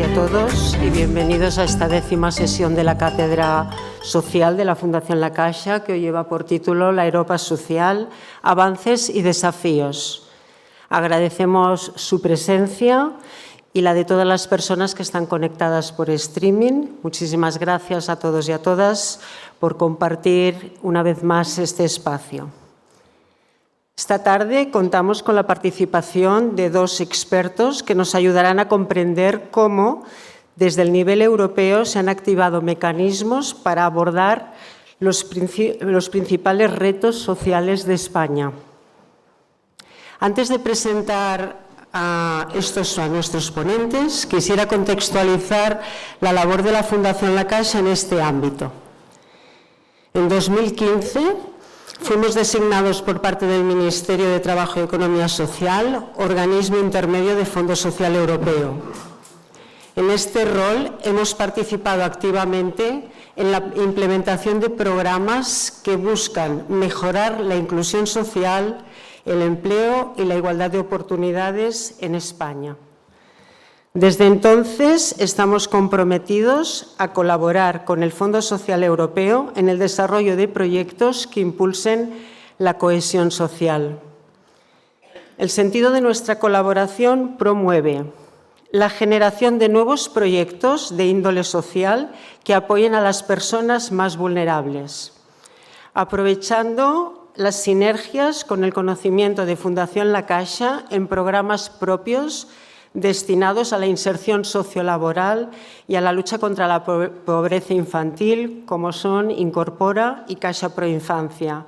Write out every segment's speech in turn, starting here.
y a todos y bienvenidos a esta 10ª sesión de la Cátedra Social de la Fundación La Caixa, que hoy lleva por título La Europa Social, Avances y Desafíos. Agradecemos su presencia y la de todas las personas que están conectadas por streaming. Muchísimas gracias a todos y a todas por compartir una vez más este espacio. Esta tarde contamos con la participación de dos expertos que nos ayudarán a comprender cómo, desde el nivel europeo, se han activado mecanismos para abordar los principales retos sociales de España. Antes de presentar a nuestros ponentes, quisiera contextualizar la labor de la Fundación La Caixa en este ámbito. En 2015 fuimos designados por parte del Ministerio de Trabajo y Economía Social organismo intermedio de Fondo Social Europeo. En este rol hemos participado activamente en la implementación de programas que buscan mejorar la inclusión social, el empleo y la igualdad de oportunidades en España. Desde entonces estamos comprometidos a colaborar con el Fondo Social Europeo en el desarrollo de proyectos que impulsen la cohesión social. El sentido de nuestra colaboración promueve la generación de nuevos proyectos de índole social que apoyen a las personas más vulnerables, aprovechando las sinergias con el conocimiento de Fundación La Caixa en programas propios destinados a la inserción sociolaboral y a la lucha contra la pobreza infantil, como son Incorpora y Caixa Proinfancia.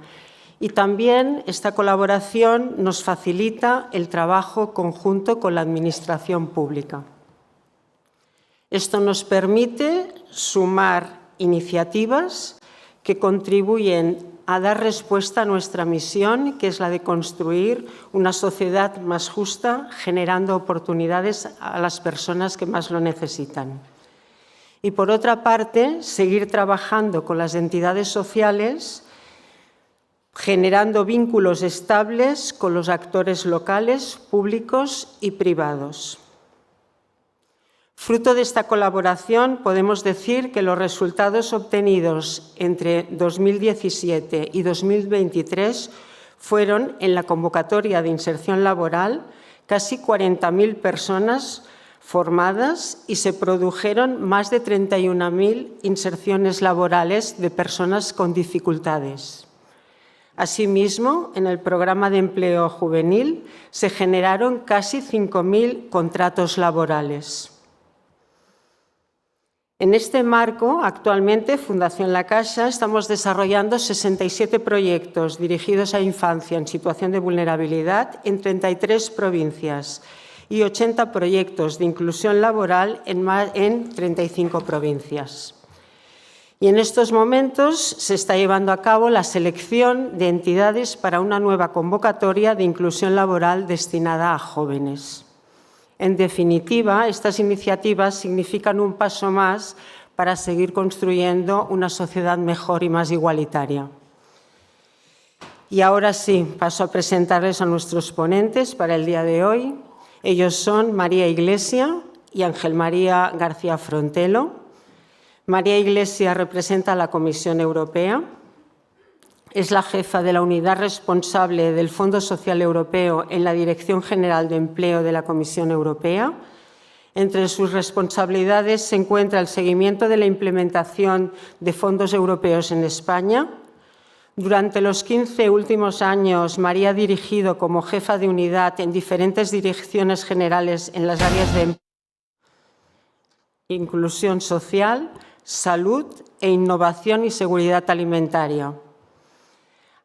Y también esta colaboración nos facilita el trabajo conjunto con la Administración pública. Esto nos permite sumar iniciativas que contribuyen a dar respuesta a nuestra misión, que es la de construir una sociedad más justa, generando oportunidades a las personas que más lo necesitan. Y, por otra parte, seguir trabajando con las entidades sociales, generando vínculos estables con los actores locales, públicos y privados. Fruto de esta colaboración, podemos decir que los resultados obtenidos entre 2017 y 2023 fueron, en la convocatoria de inserción laboral, casi 40.000 personas formadas y se produjeron más de 31.000 inserciones laborales de personas con dificultades. Asimismo, en el programa de empleo juvenil se generaron casi 5.000 contratos laborales. En este marco, actualmente, Fundación La Caixa estamos desarrollando 67 proyectos dirigidos a infancia en situación de vulnerabilidad en 33 provincias y 80 proyectos de inclusión laboral en 35 provincias. Y en estos momentos se está llevando a cabo la selección de entidades para una nueva convocatoria de inclusión laboral destinada a jóvenes. En definitiva, estas iniciativas significan un paso más para seguir construyendo una sociedad mejor y más igualitaria. Y ahora sí, paso a presentarles a nuestros ponentes para el día de hoy. Ellos son María Iglesia y Ángel María García Frontelo. María Iglesia representa a la Comisión Europea. Es la jefa de la unidad responsable del Fondo Social Europeo en la Dirección General de Empleo de la Comisión Europea. Entre sus responsabilidades se encuentra el seguimiento de la implementación de fondos europeos en España. Durante los 15 últimos años, María ha dirigido como jefa de unidad en diferentes direcciones generales en las áreas de inclusión social, salud e innovación y seguridad alimentaria.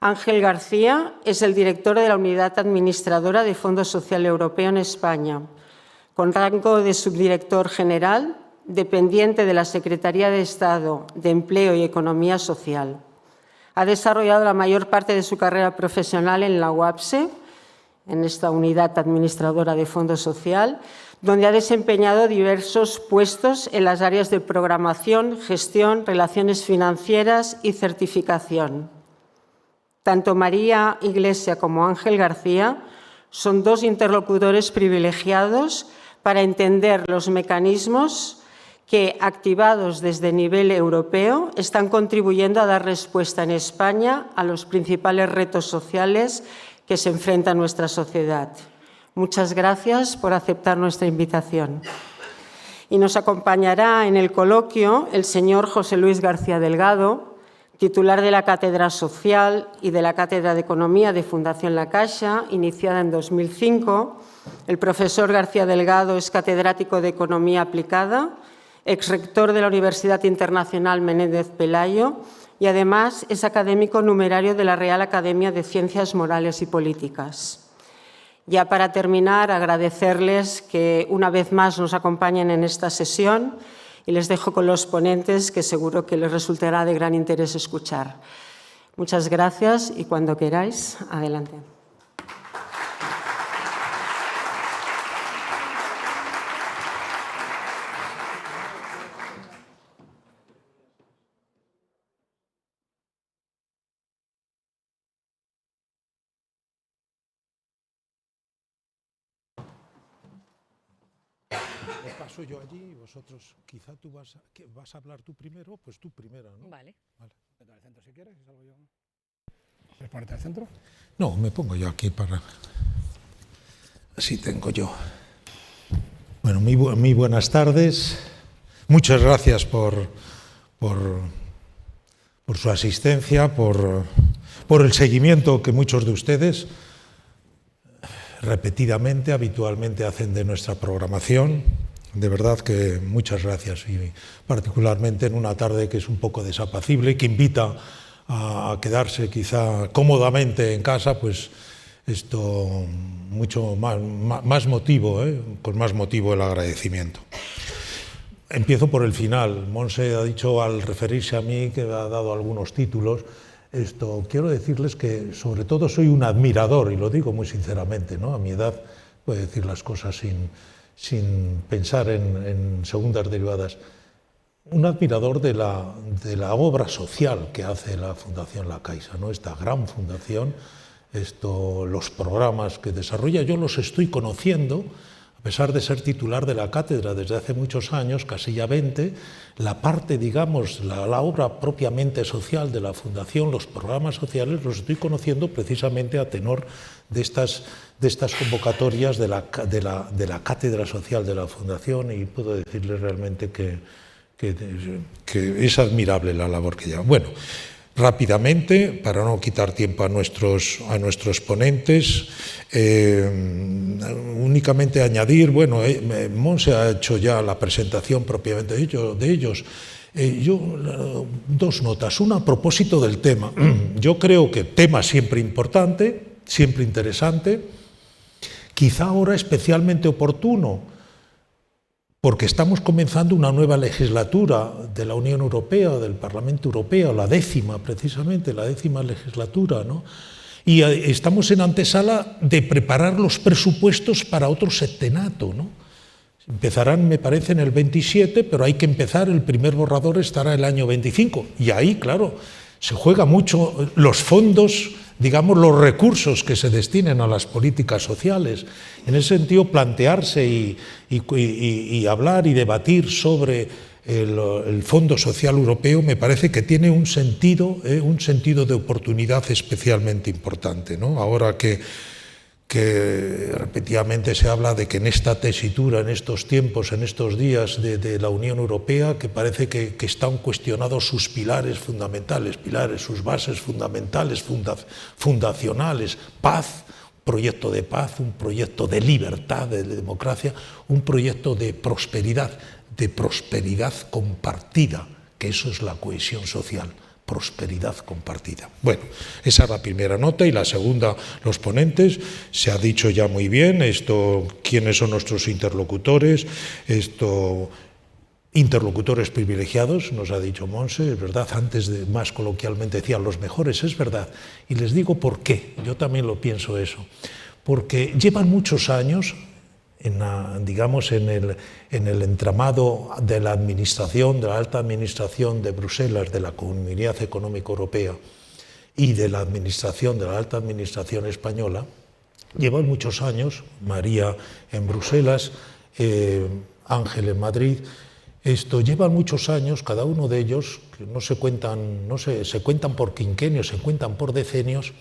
Ángel García es el director de la Unidad Administradora de Fondo Social Europeo en España, con rango de subdirector general, dependiente de la Secretaría de Estado de Empleo y Economía Social. Ha desarrollado la mayor parte de su carrera profesional en la UAPSE, en esta Unidad Administradora de Fondo Social, donde ha desempeñado diversos puestos en las áreas de programación, gestión, relaciones financieras y certificación. Tanto María Iglesia como Ángel García son dos interlocutores privilegiados para entender los mecanismos que, activados desde nivel europeo, están contribuyendo a dar respuesta en España a los principales retos sociales que se enfrenta nuestra sociedad. Muchas gracias por aceptar nuestra invitación. Y nos acompañará en el coloquio el señor José Luis García Delgado, titular de la Cátedra Social y de la Cátedra de Economía de Fundación La Caixa, iniciada en 2005. El profesor García Delgado es catedrático de Economía Aplicada, exrector de la Universidad Internacional Menéndez Pelayo y además es académico numerario de la Real Academia de Ciencias Morales y Políticas. Ya para terminar, agradecerles que una vez más nos acompañen en esta sesión y les dejo con los ponentes, que seguro que les resultará de gran interés escuchar. Muchas gracias y cuando queráis, adelante. Paso yo allí y vosotros, quizá tú vas a hablar tú primero, pues tú primera, ¿no? Vale. Vete al centro si quieres, y salgo yo. ¿Quieres ponerte al centro? No, me pongo yo aquí para... Así tengo yo. Bueno, muy buenas tardes. Muchas gracias por su asistencia, por el seguimiento que muchos de ustedes repetidamente, habitualmente hacen de nuestra programación. De verdad que muchas gracias, y particularmente en una tarde que es un poco desapacible y que invita a quedarse quizá cómodamente en casa, pues esto mucho más motivo, con más motivo el agradecimiento. Empiezo por el final. Monse ha dicho al referirse a mí que ha dado algunos títulos. Quiero decirles que sobre todo soy un admirador, y lo digo muy sinceramente, ¿no? A mi edad puedo decir las cosas sin pensar en segundas derivadas. Un admirador de la obra social que hace la Fundación La Caixa, ¿no? Esta gran fundación, los programas que desarrolla, yo los estoy conociendo, a pesar de ser titular de la cátedra desde hace muchos años, casi ya 20, la parte, digamos, la obra propiamente social de la Fundación, los programas sociales, los estoy conociendo precisamente a tenor de estas convocatorias de la cátedra social de la Fundación, y puedo decirles realmente que es admirable la labor que llevan. Bueno, rápidamente, para no quitar tiempo a nuestros ponentes, únicamente añadir, bueno, Monse ha hecho ya la presentación propiamente de ellos. Dos notas, una a propósito del tema. Yo creo que tema siempre importante, siempre interesante, quizá ahora especialmente oportuno, porque estamos comenzando una nueva legislatura de la Unión Europea, del Parlamento Europeo, la 10ª precisamente, la 10ª legislatura, ¿no? Y estamos en antesala de preparar los presupuestos para otro septenato, ¿no? Empezarán, me parece, en el 27, pero hay que empezar, el primer borrador estará el año 25. Y ahí, claro, se juega mucho los fondos, digamos, los recursos que se destinen a las políticas sociales. En ese sentido, plantearse y hablar y debatir sobre el Fondo Social Europeo me parece que tiene un sentido de oportunidad especialmente importante, ¿no? Ahora que repetidamente se habla de que en esta tesitura, en estos tiempos, en estos días de la Unión Europea, que parece que están cuestionados sus pilares fundamentales, sus bases fundamentales, fundacionales, paz, un proyecto de paz, un proyecto de libertad, de democracia, un proyecto de prosperidad compartida, que eso es la cohesión social. Prosperidad compartida. Bueno, esa es la primera nota, y la segunda, los ponentes. Se ha dicho ya muy bien quiénes son nuestros interlocutores, interlocutores privilegiados, nos ha dicho Monse, es verdad, antes más coloquialmente decía los mejores, es verdad, y les digo por qué, yo también lo pienso eso, porque llevan muchos años digamos, en el entramado de la administración, de la alta administración de Bruselas, de la Comunidad Económica Europea, y de la administración, de la alta administración española, llevan muchos años, María en Bruselas, Ángel en Madrid, llevan muchos años, cada uno de ellos, que se cuentan por quinquenios, se cuentan por decenios.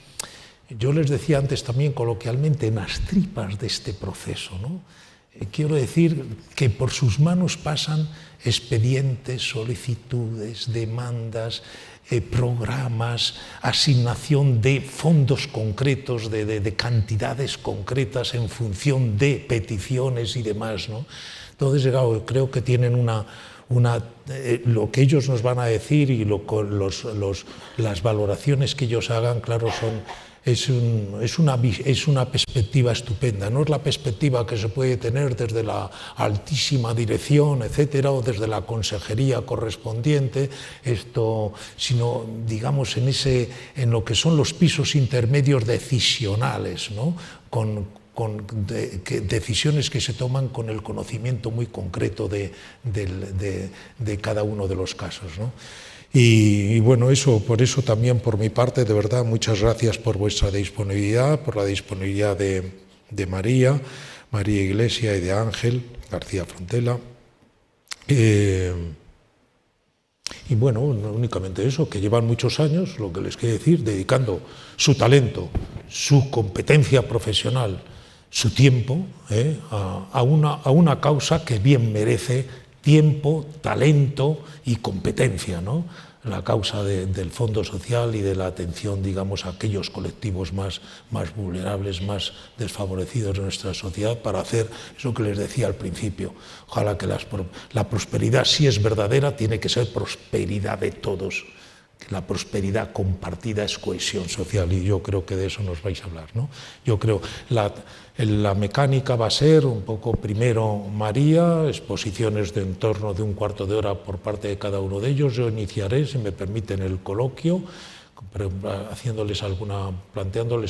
Yo les decía antes también coloquialmente, en las tripas de este proceso, ¿no? Quiero decir que por sus manos pasan expedientes, solicitudes, demandas, programas, asignación de fondos concretos, de cantidades concretas en función de peticiones y demás, ¿no? Entonces, creo que tienen lo que ellos nos van a decir y las valoraciones que ellos hagan, claro, es una perspectiva estupenda. No es la perspectiva que se puede tener desde la altísima dirección, etcétera, o desde la consejería correspondiente, sino, digamos, en lo que son los pisos intermedios decisionales, ¿no? Con decisiones que se toman con el conocimiento muy concreto de cada uno de los casos, ¿no? Y bueno, por eso también por mi parte, de verdad, muchas gracias por vuestra disponibilidad, por la disponibilidad de María Iglesia y de Ángel García Frontela. Y bueno, no únicamente eso, que llevan muchos años, lo que les quiero decir, dedicando su talento, su competencia profesional, su tiempo a una causa que bien merece tiempo, talento y competencia, ¿no? La causa del Fondo Social y de la atención, digamos, a aquellos colectivos más vulnerables, más desfavorecidos de nuestra sociedad, para hacer eso que les decía al principio. Ojalá que la prosperidad, si es verdadera, tiene que ser prosperidad de todos. Que la prosperidad compartida es cohesión social, y yo creo que de eso nos vais a hablar, ¿no? Yo creo la mecánica va a ser un poco primero María, exposiciones de en torno de un cuarto de hora por parte de cada uno de ellos. Yo iniciaré, si me permiten, el coloquio, planteándoles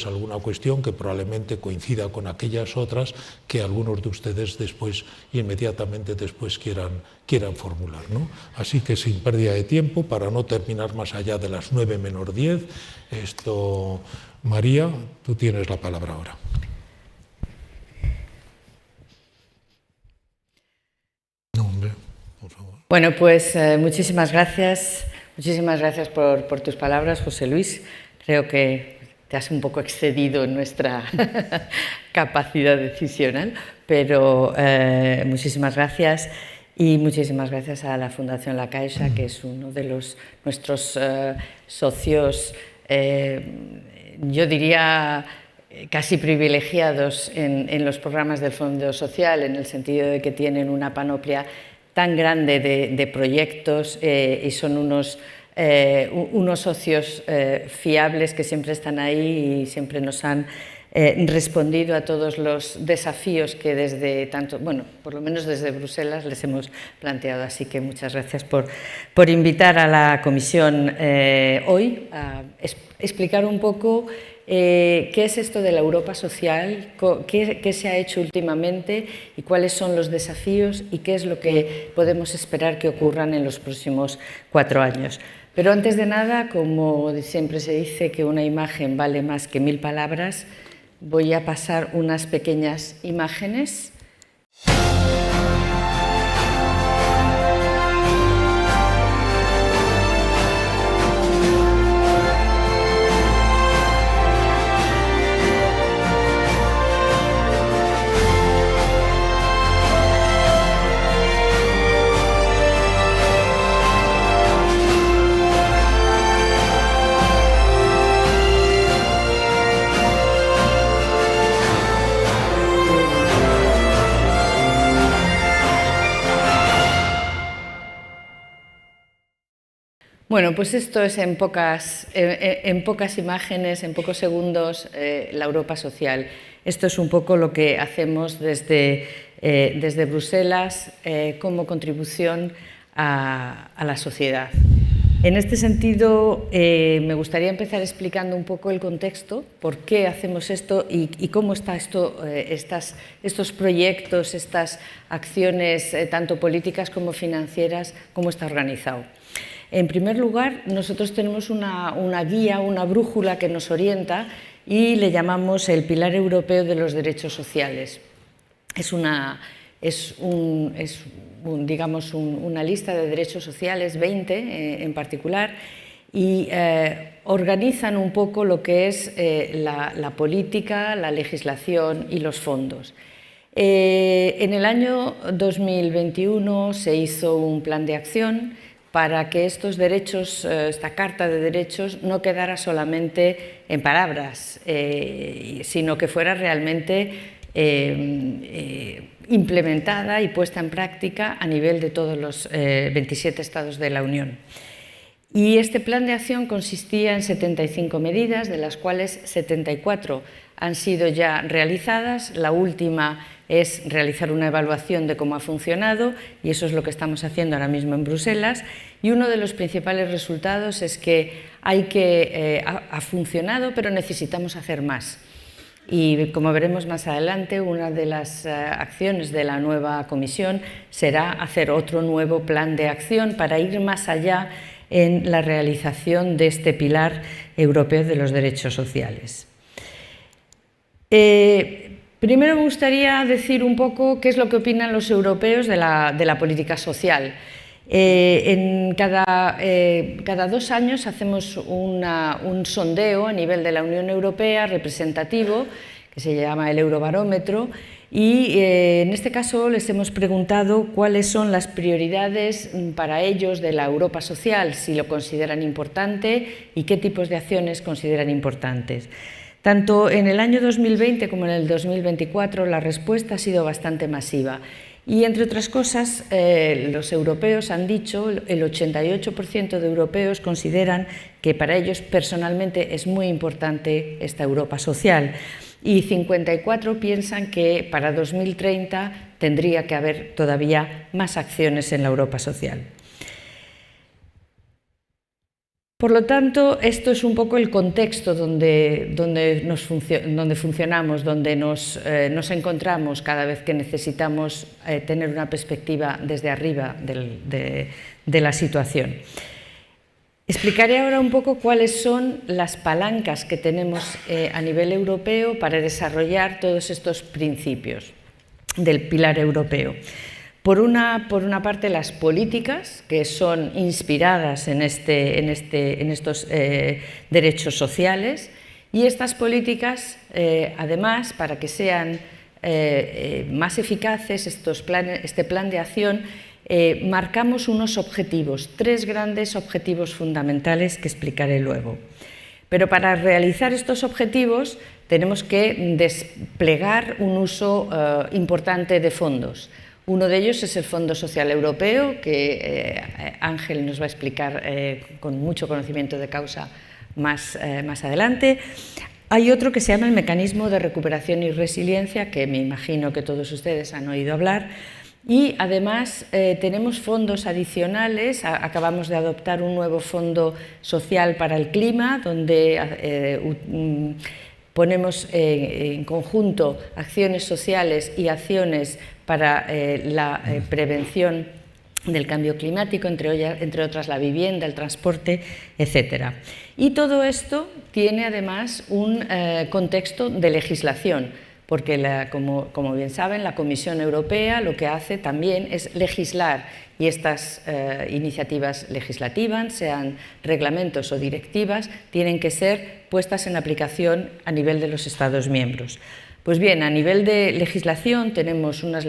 alguna cuestión que probablemente coincida con aquellas otras que algunos de ustedes después, inmediatamente después, quieran formular, ¿no? Así que sin pérdida de tiempo, para no terminar más allá de las 9 menos 10, María, tú tienes la palabra ahora. No, hombre, por favor. Bueno, pues muchísimas gracias. Muchísimas gracias por tus palabras, José Luis. Creo que te has un poco excedido en nuestra capacidad decisional, pero muchísimas gracias, y muchísimas gracias a la Fundación La Caixa, que es uno de nuestros socios, yo diría casi privilegiados en los programas del Fondo Social, en el sentido de que tienen una panoplia tan grande de proyectos y son unos socios fiables que siempre están ahí y siempre nos han respondido a todos los desafíos que por lo menos desde Bruselas les hemos planteado. Así que muchas gracias por invitar a la comisión hoy a explicar un poco qué es esto de la Europa social, qué se ha hecho últimamente y cuáles son los desafíos y qué es lo que podemos esperar que ocurran en los próximos 4 años. Pero antes de nada, como siempre se dice que una imagen vale más que 1000 palabras, voy a pasar unas pequeñas imágenes. Bueno, pues esto es en pocas imágenes, en pocos segundos, la Europa social. Esto es un poco lo que hacemos desde Bruselas como contribución a la sociedad. En este sentido, me gustaría empezar explicando un poco el contexto, por qué hacemos esto y cómo está estos proyectos, estas acciones, tanto políticas como financieras, cómo está organizado. En primer lugar, nosotros tenemos una guía, una brújula que nos orienta y le llamamos el Pilar Europeo de los Derechos Sociales. Es una es digamos, una lista de derechos sociales, 20 en particular, y organizan un poco lo que es la política, la legislación y los fondos. En el año 2021 se hizo un plan de acción para que estos derechos, esta Carta de Derechos, no quedara solamente en palabras, sino que fuera realmente implementada y puesta en práctica a nivel de todos los 27 Estados de la Unión. Y este plan de acción consistía en 75 medidas, de las cuales 74 han sido ya realizadas. La última es realizar una evaluación de cómo ha funcionado, y eso es lo que estamos haciendo ahora mismo en Bruselas. Y uno de los principales resultados es que ha funcionado, pero necesitamos hacer más. Y como veremos más adelante, una de las acciones de la nueva Comisión será hacer otro nuevo plan de acción para ir más allá en la realización de este pilar europeo de los derechos sociales. Primero me gustaría decir un poco qué es lo que opinan los europeos de la política social. Cada 2 años hacemos un sondeo a nivel de la Unión Europea representativo, que se llama el Eurobarómetro, y en este caso les hemos preguntado cuáles son las prioridades para ellos de la Europa social, si lo consideran importante y qué tipos de acciones consideran importantes. Tanto en el año 2020 como en el 2024 la respuesta ha sido bastante masiva. Y, entre otras cosas, los europeos han dicho, el 88% de europeos consideran que para ellos personalmente es muy importante esta Europa social, y 54 piensan que para 2030 tendría que haber todavía más acciones en la Europa social. Por lo tanto, esto es un poco el contexto donde funcionamos, donde nos encontramos cada vez que necesitamos tener una perspectiva desde arriba de la situación. Explicaré ahora un poco cuáles son las palancas que tenemos a nivel europeo para desarrollar todos estos principios del pilar europeo. Por una parte, las políticas que son inspiradas en estos derechos sociales, y estas políticas, además, para que sean más eficaces, este plan de acción, marcamos unos objetivos, 3 grandes objetivos fundamentales que explicaré luego. Pero para realizar estos objetivos tenemos que desplegar un uso importante de fondos. Uno de ellos es el Fondo Social Europeo, que Ángel nos va a explicar con mucho conocimiento de causa más adelante. Hay otro que se llama el Mecanismo de Recuperación y Resiliencia, que me imagino que todos ustedes han oído hablar. Y además tenemos fondos adicionales. Acabamos de adoptar un nuevo Fondo Social para el Clima, donde ponemos en conjunto acciones sociales y acciones para la prevención del cambio climático, entre otras la vivienda, el transporte, etc. Y todo esto tiene además un contexto de legislación, porque como bien saben, la Comisión Europea lo que hace también es legislar, y estas iniciativas legislativas, sean reglamentos o directivas, tienen que ser puestas en aplicación a nivel de los Estados miembros. Pues bien, a nivel de legislación tenemos unas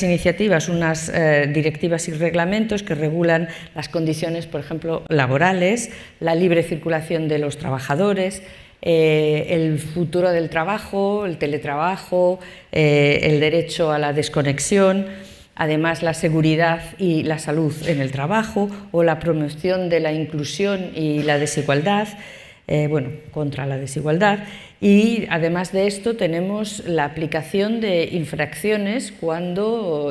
iniciativas, unas directivas y reglamentos que regulan las condiciones, por ejemplo, laborales, la libre circulación de los trabajadores, el futuro del trabajo, el teletrabajo, el derecho a la desconexión, además la seguridad y la salud en el trabajo, o la promoción de la inclusión y la desigualdad, contra la desigualdad. Y además de esto tenemos la aplicación de infracciones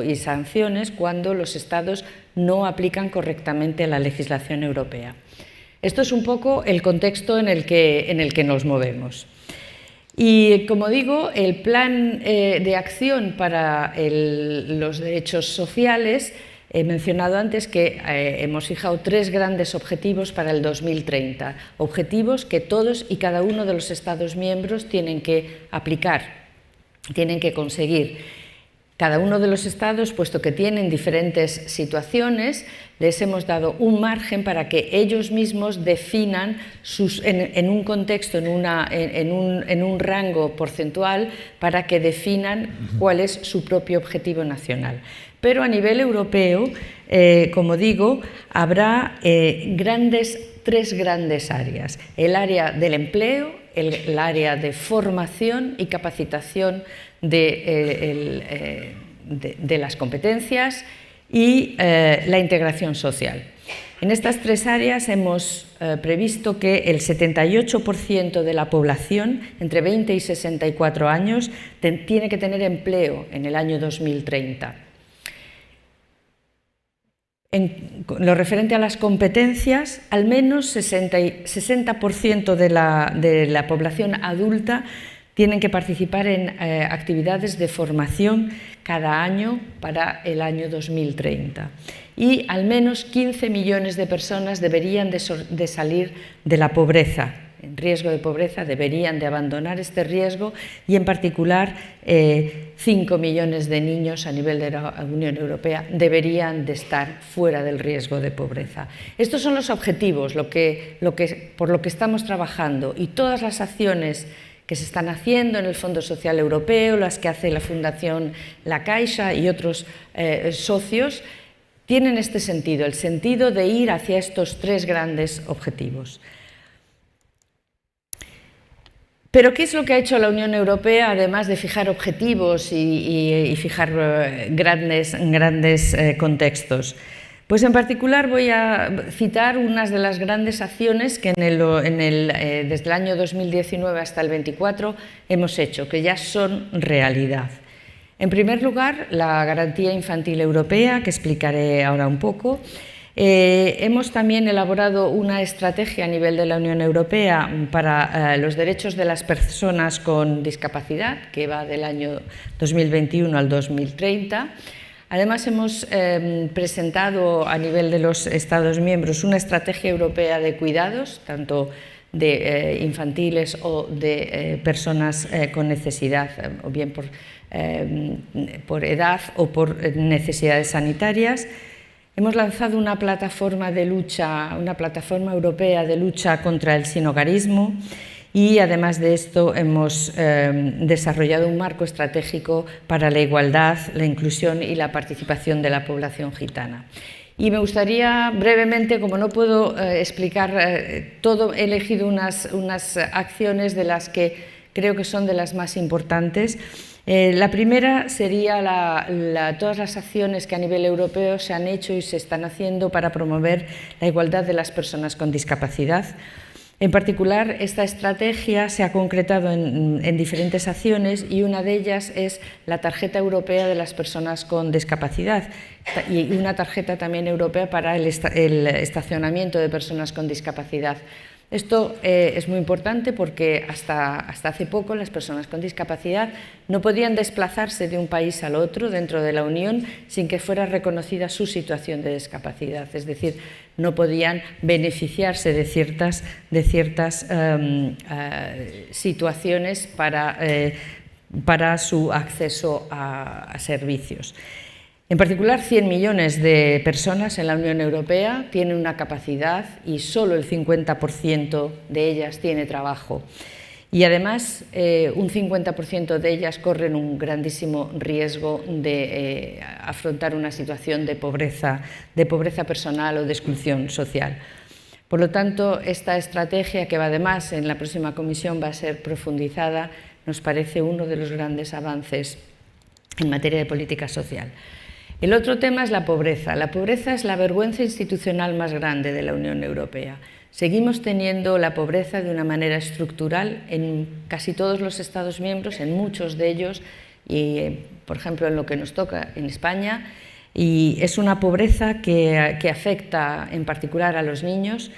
y sanciones cuando los Estados no aplican correctamente la legislación europea. Esto es un poco el contexto en el que nos movemos. Y, como digo, el plan de acción para los derechos sociales, he mencionado antes que hemos fijado 3 grandes objetivos para el 2030, objetivos que todos y cada uno de los Estados miembros tienen que aplicar, tienen que conseguir. Cada uno de los estados, puesto que tienen diferentes situaciones, les hemos dado un margen para que ellos mismos definan en un contexto, en un rango porcentual, para que definan cuál es su propio objetivo nacional. Pero a nivel europeo, como digo, habrá tres grandes áreas: el área del empleo, el área de formación y capacitación de las competencias y la integración social. En estas tres áreas hemos previsto que el 78% de la población entre 20 y 64 años tiene que tener empleo en el año 2030. En lo referente a las competencias, al menos 60% de la población adulta tienen que participar en actividades de formación cada año para el año 2030. Y al menos 15 millones de personas deberían de salir de la pobreza, en riesgo de pobreza, deberían de abandonar este riesgo, y en particular 5 millones de niños a nivel de la Unión Europea deberían de estar fuera del riesgo de pobreza. Estos son los objetivos, por lo que estamos trabajando, y todas las acciones que se están haciendo en el Fondo Social Europeo, las que hace la Fundación La Caixa y otros socios, tienen este sentido, el sentido de ir hacia estos tres grandes objetivos. Pero ¿qué es lo que ha hecho la Unión Europea, además de fijar objetivos y fijar grandes contextos? Pues en particular voy a citar unas de las grandes acciones que desde el año 2019 hasta el 24 hemos hecho, que ya son realidad. En primer lugar, la Garantía Infantil Europea, que explicaré ahora un poco. Hemos también elaborado una estrategia a nivel de la Unión Europea para los derechos de las personas con discapacidad, que va del año 2021 al 2030. Además, hemos presentado a nivel de los Estados miembros una estrategia europea de cuidados, tanto de infantiles o de personas con necesidad, o bien por edad o por necesidades sanitarias. Hemos lanzado una plataforma europea de lucha contra el sinhogarismo. Y además de esto hemos desarrollado un marco estratégico para la igualdad, la inclusión y la participación de la población gitana. Y me gustaría brevemente, como no puedo explicar todo, he elegido unas acciones de las que creo que son de las más importantes. La primera sería todas las acciones que a nivel europeo se han hecho y se están haciendo para promover la igualdad de las personas con discapacidad. En particular, esta estrategia se ha concretado en diferentes acciones, y una de ellas es la tarjeta europea de las personas con discapacidad y una tarjeta también europea para el estacionamiento de personas con discapacidad. Esto es muy importante porque hasta hace poco las personas con discapacidad no podían desplazarse de un país al otro dentro de la Unión sin que fuera reconocida su situación de discapacidad, es decir, no podían beneficiarse de ciertas situaciones para su acceso a servicios. En particular, 100 millones de personas en la Unión Europea tienen una capacidad y solo el 50% de ellas tiene trabajo. Y además, un 50% de ellas corren un grandísimo riesgo de afrontar una situación de pobreza personal o de exclusión social. Por lo tanto, esta estrategia, que además en la próxima comisión va a ser profundizada, nos parece uno de los grandes avances en materia de política social. El otro tema es la pobreza. La pobreza es la vergüenza institucional más grande de la Unión Europea. Seguimos teniendo la pobreza de una manera estructural en casi todos los Estados miembros, en muchos de ellos, y por ejemplo en lo que nos toca en España, y es una pobreza que afecta en particular a los niños,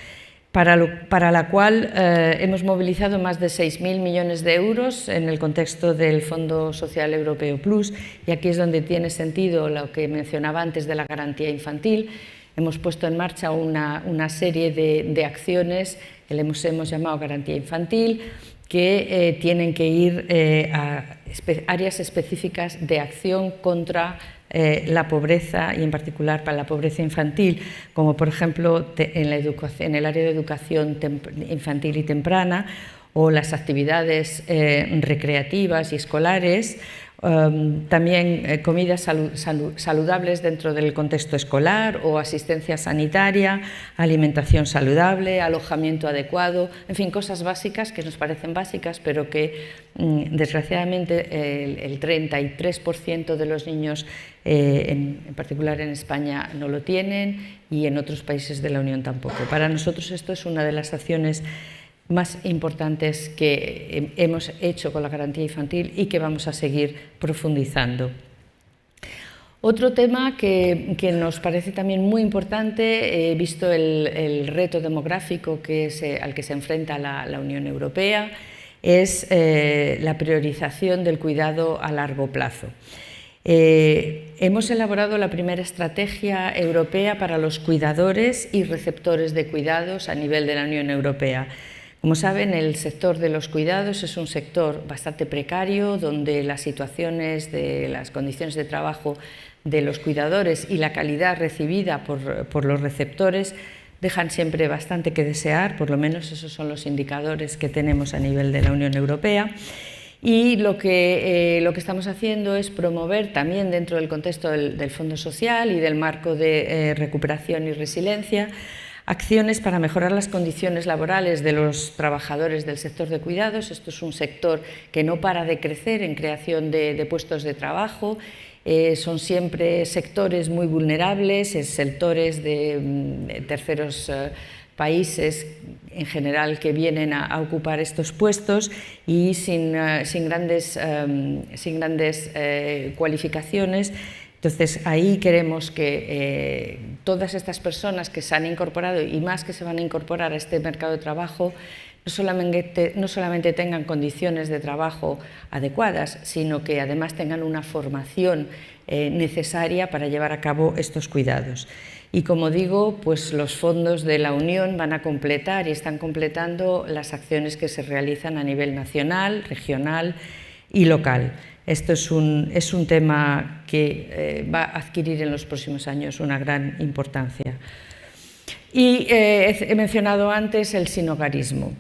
para la cual hemos movilizado más de 6.000 millones de euros en el contexto del Fondo Social Europeo Plus, y aquí es donde tiene sentido lo que mencionaba antes de la garantía infantil. Hemos puesto en marcha una serie de acciones que hemos llamado garantía infantil, que tienen que ir a áreas específicas de acción contra la pobreza y en particular para la pobreza infantil, como por ejemplo en el área de educación infantil y temprana o las actividades recreativas y escolares. También comidas saludables dentro del contexto escolar o asistencia sanitaria, alimentación saludable, alojamiento adecuado, en fin, cosas básicas que nos parecen básicas, pero que desgraciadamente el 33% de los niños, en particular en España, no lo tienen y en otros países de la Unión tampoco. Para nosotros esto es una de las acciones más importantes que hemos hecho con la garantía infantil y que vamos a seguir profundizando. Otro tema que nos parece también muy importante, visto el reto demográfico al que se enfrenta la Unión Europea, es la priorización del cuidado a largo plazo. Hemos elaborado la primera estrategia europea para los cuidadores y receptores de cuidados a nivel de la Unión Europea. Como saben, el sector de los cuidados es un sector bastante precario, donde las situaciones de las condiciones de trabajo de los cuidadores y la calidad recibida por los receptores dejan siempre bastante que desear, por lo menos esos son los indicadores que tenemos a nivel de la Unión Europea. Y lo que estamos haciendo es promover también dentro del contexto del Fondo Social y del marco de recuperación y resiliencia acciones para mejorar las condiciones laborales de los trabajadores del sector de cuidados. Esto es un sector que no para de crecer en creación de puestos de trabajo. Son siempre sectores muy vulnerables, sectores de terceros países en general que vienen a ocupar estos puestos y sin grandes cualificaciones. Entonces, ahí queremos que todas estas personas que se han incorporado y más que se van a incorporar a este mercado de trabajo no solamente tengan condiciones de trabajo adecuadas, sino que además tengan una formación necesaria para llevar a cabo estos cuidados. Y como digo, pues los fondos de la Unión van a completar y están completando las acciones que se realizan a nivel nacional, regional y local. Esto es un tema que va a adquirir en los próximos años una gran importancia. Y he mencionado antes el sinhogarismo.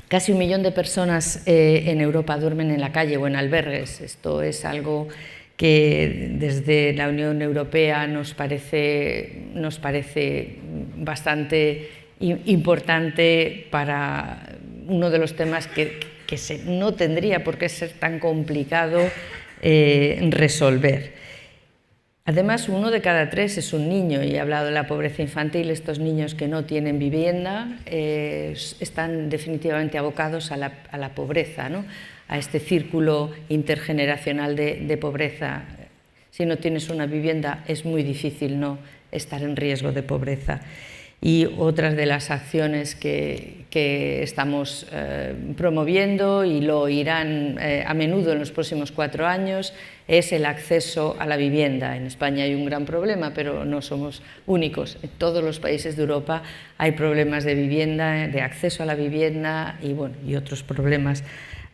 Casi 1 millón de personas en Europa duermen en la calle o en albergues. Esto es algo que desde la Unión Europea nos parece bastante importante para uno de los temas que no tendría por qué ser tan complicado resolver. Además, 1 de cada 3 es un niño, y he hablado de la pobreza infantil. Estos niños que no tienen vivienda están definitivamente abocados a la pobreza, ¿no? A este círculo intergeneracional de pobreza. Si no tienes una vivienda es muy difícil no estar en riesgo de pobreza. Y otras de las acciones que estamos promoviendo, y lo irán a menudo en los próximos 4 años, es el acceso a la vivienda. En España hay un gran problema, pero no somos únicos. En todos los países de Europa hay problemas de vivienda, de acceso a la vivienda y otros problemas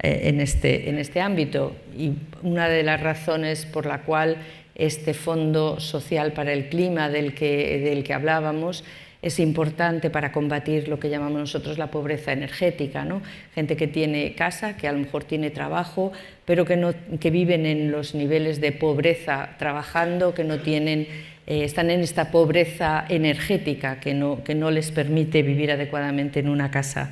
en este ámbito. Y una de las razones por la cual este Fondo Social para el Clima del que hablábamos es importante para combatir lo que llamamos nosotros la pobreza energética, ¿no? Gente que tiene casa, que a lo mejor tiene trabajo, pero que viven en los niveles de pobreza trabajando, que no tienen, están en esta pobreza energética que no les permite vivir adecuadamente en una casa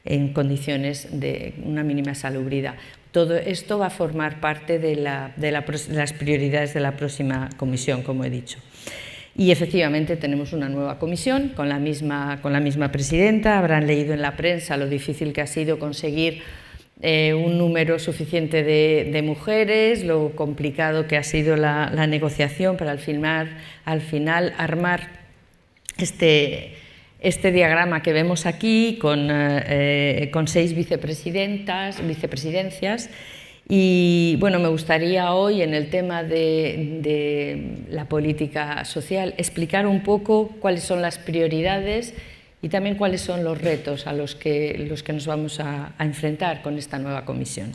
en condiciones de una mínima salubridad. Todo esto va a formar parte de las prioridades de la próxima comisión, como he dicho. Y efectivamente tenemos una nueva comisión con la misma presidenta. Habrán leído en la prensa lo difícil que ha sido conseguir un número suficiente de mujeres, lo complicado que ha sido la negociación para al final armar este diagrama que vemos aquí con 6 vicepresidencias. Y bueno, me gustaría hoy en el tema de la política social explicar un poco cuáles son las prioridades y también cuáles son los retos a los que nos vamos a enfrentar con esta nueva comisión.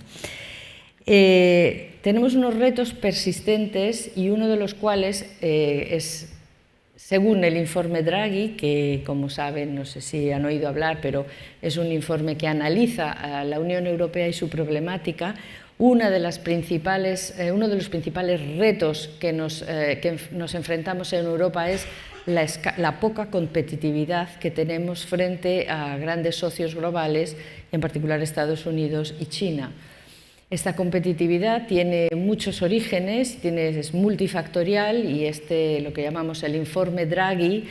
Tenemos unos retos persistentes y uno de los cuales es, según el informe Draghi, que como saben, no sé si han oído hablar, pero es un informe que analiza a la Unión Europea y su problemática, uno de los principales retos que nos enfrentamos en Europa es la poca competitividad que tenemos frente a grandes socios globales, en particular Estados Unidos y China. Esta competitividad tiene muchos orígenes, es multifactorial y lo que llamamos el informe Draghi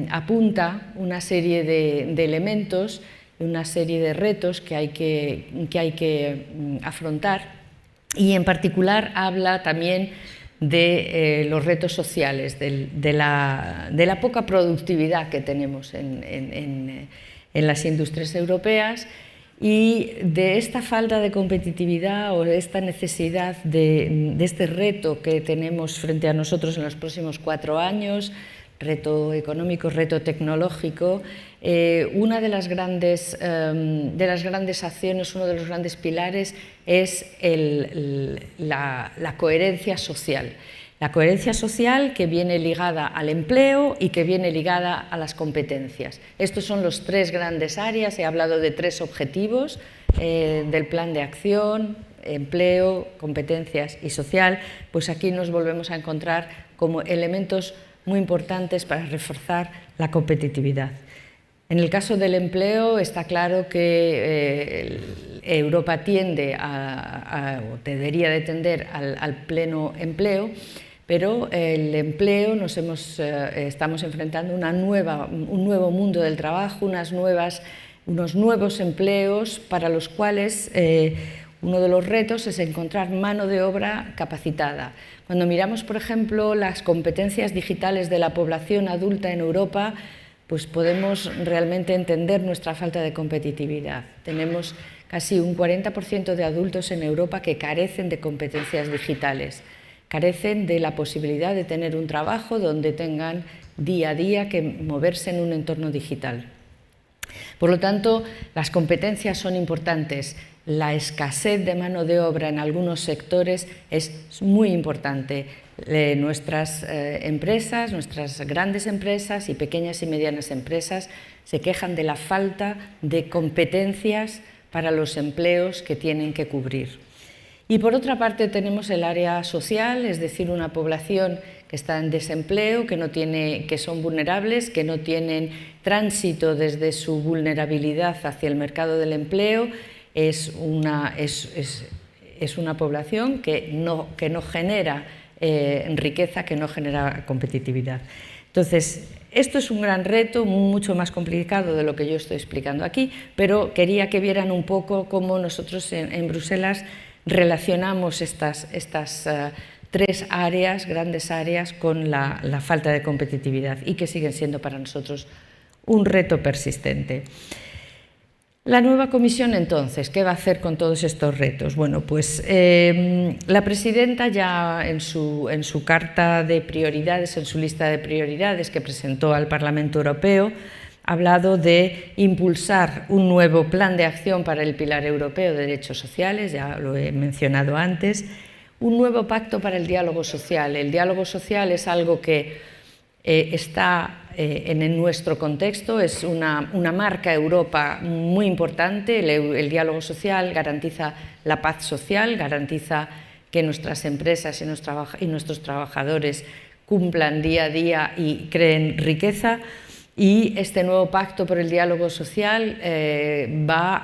apunta una serie de elementos, una serie de retos que hay que afrontar, y en particular habla también de los retos sociales, de la poca productividad que tenemos en las industrias europeas, y de esta falta de competitividad o de esta necesidad de este reto que tenemos frente a nosotros en los próximos 4 años, reto económico, reto tecnológico. Una de las grandes acciones, uno de los grandes pilares es la coherencia social. La coherencia social que viene ligada al empleo y que viene ligada a las competencias. Estos son los 3 grandes áreas. He hablado de 3 objetivos del plan de acción: empleo, competencias y social. Pues aquí nos volvemos a encontrar como elementos muy importantes para reforzar la competitividad. En el caso del empleo está claro que Europa tiende o debería de tender al pleno empleo, pero el empleo estamos enfrentando un nuevo mundo del trabajo, unos nuevos empleos para los cuales uno de los retos es encontrar mano de obra capacitada. Cuando miramos, por ejemplo, las competencias digitales de la población adulta en Europa, pues podemos realmente entender nuestra falta de competitividad. Tenemos casi un 40% de adultos en Europa que carecen de competencias digitales, carecen de la posibilidad de tener un trabajo donde tengan día a día que moverse en un entorno digital. Por lo tanto, las competencias son importantes. La escasez de mano de obra en algunos sectores es muy importante. Nuestras empresas, nuestras grandes empresas y pequeñas y medianas empresas se quejan de la falta de competencias para los empleos que tienen que cubrir. Y por otra parte tenemos el área social, es decir, una población que está en desempleo, que son vulnerables, que no tienen tránsito desde su vulnerabilidad hacia el mercado del empleo. Es una población que no genera riqueza, que no genera competitividad. Entonces, esto es un gran reto, mucho más complicado de lo que yo estoy explicando aquí, pero quería que vieran un poco cómo nosotros en Bruselas relacionamos estas 3 áreas, grandes áreas, con la falta de competitividad y que siguen siendo para nosotros un reto persistente. La nueva comisión, entonces, ¿qué va a hacer con todos estos retos? Bueno, pues la presidenta ya en su carta de prioridades, en su lista de prioridades que presentó al Parlamento Europeo, ha hablado de impulsar un nuevo plan de acción para el pilar europeo de derechos sociales, ya lo he mencionado antes, un nuevo pacto para el diálogo social. El diálogo social es algo que está en nuestro contexto, es una marca Europa muy importante. El diálogo social garantiza la paz social, garantiza que nuestras empresas y nuestros trabajadores cumplan día a día y creen riqueza. Y este nuevo pacto por el diálogo social va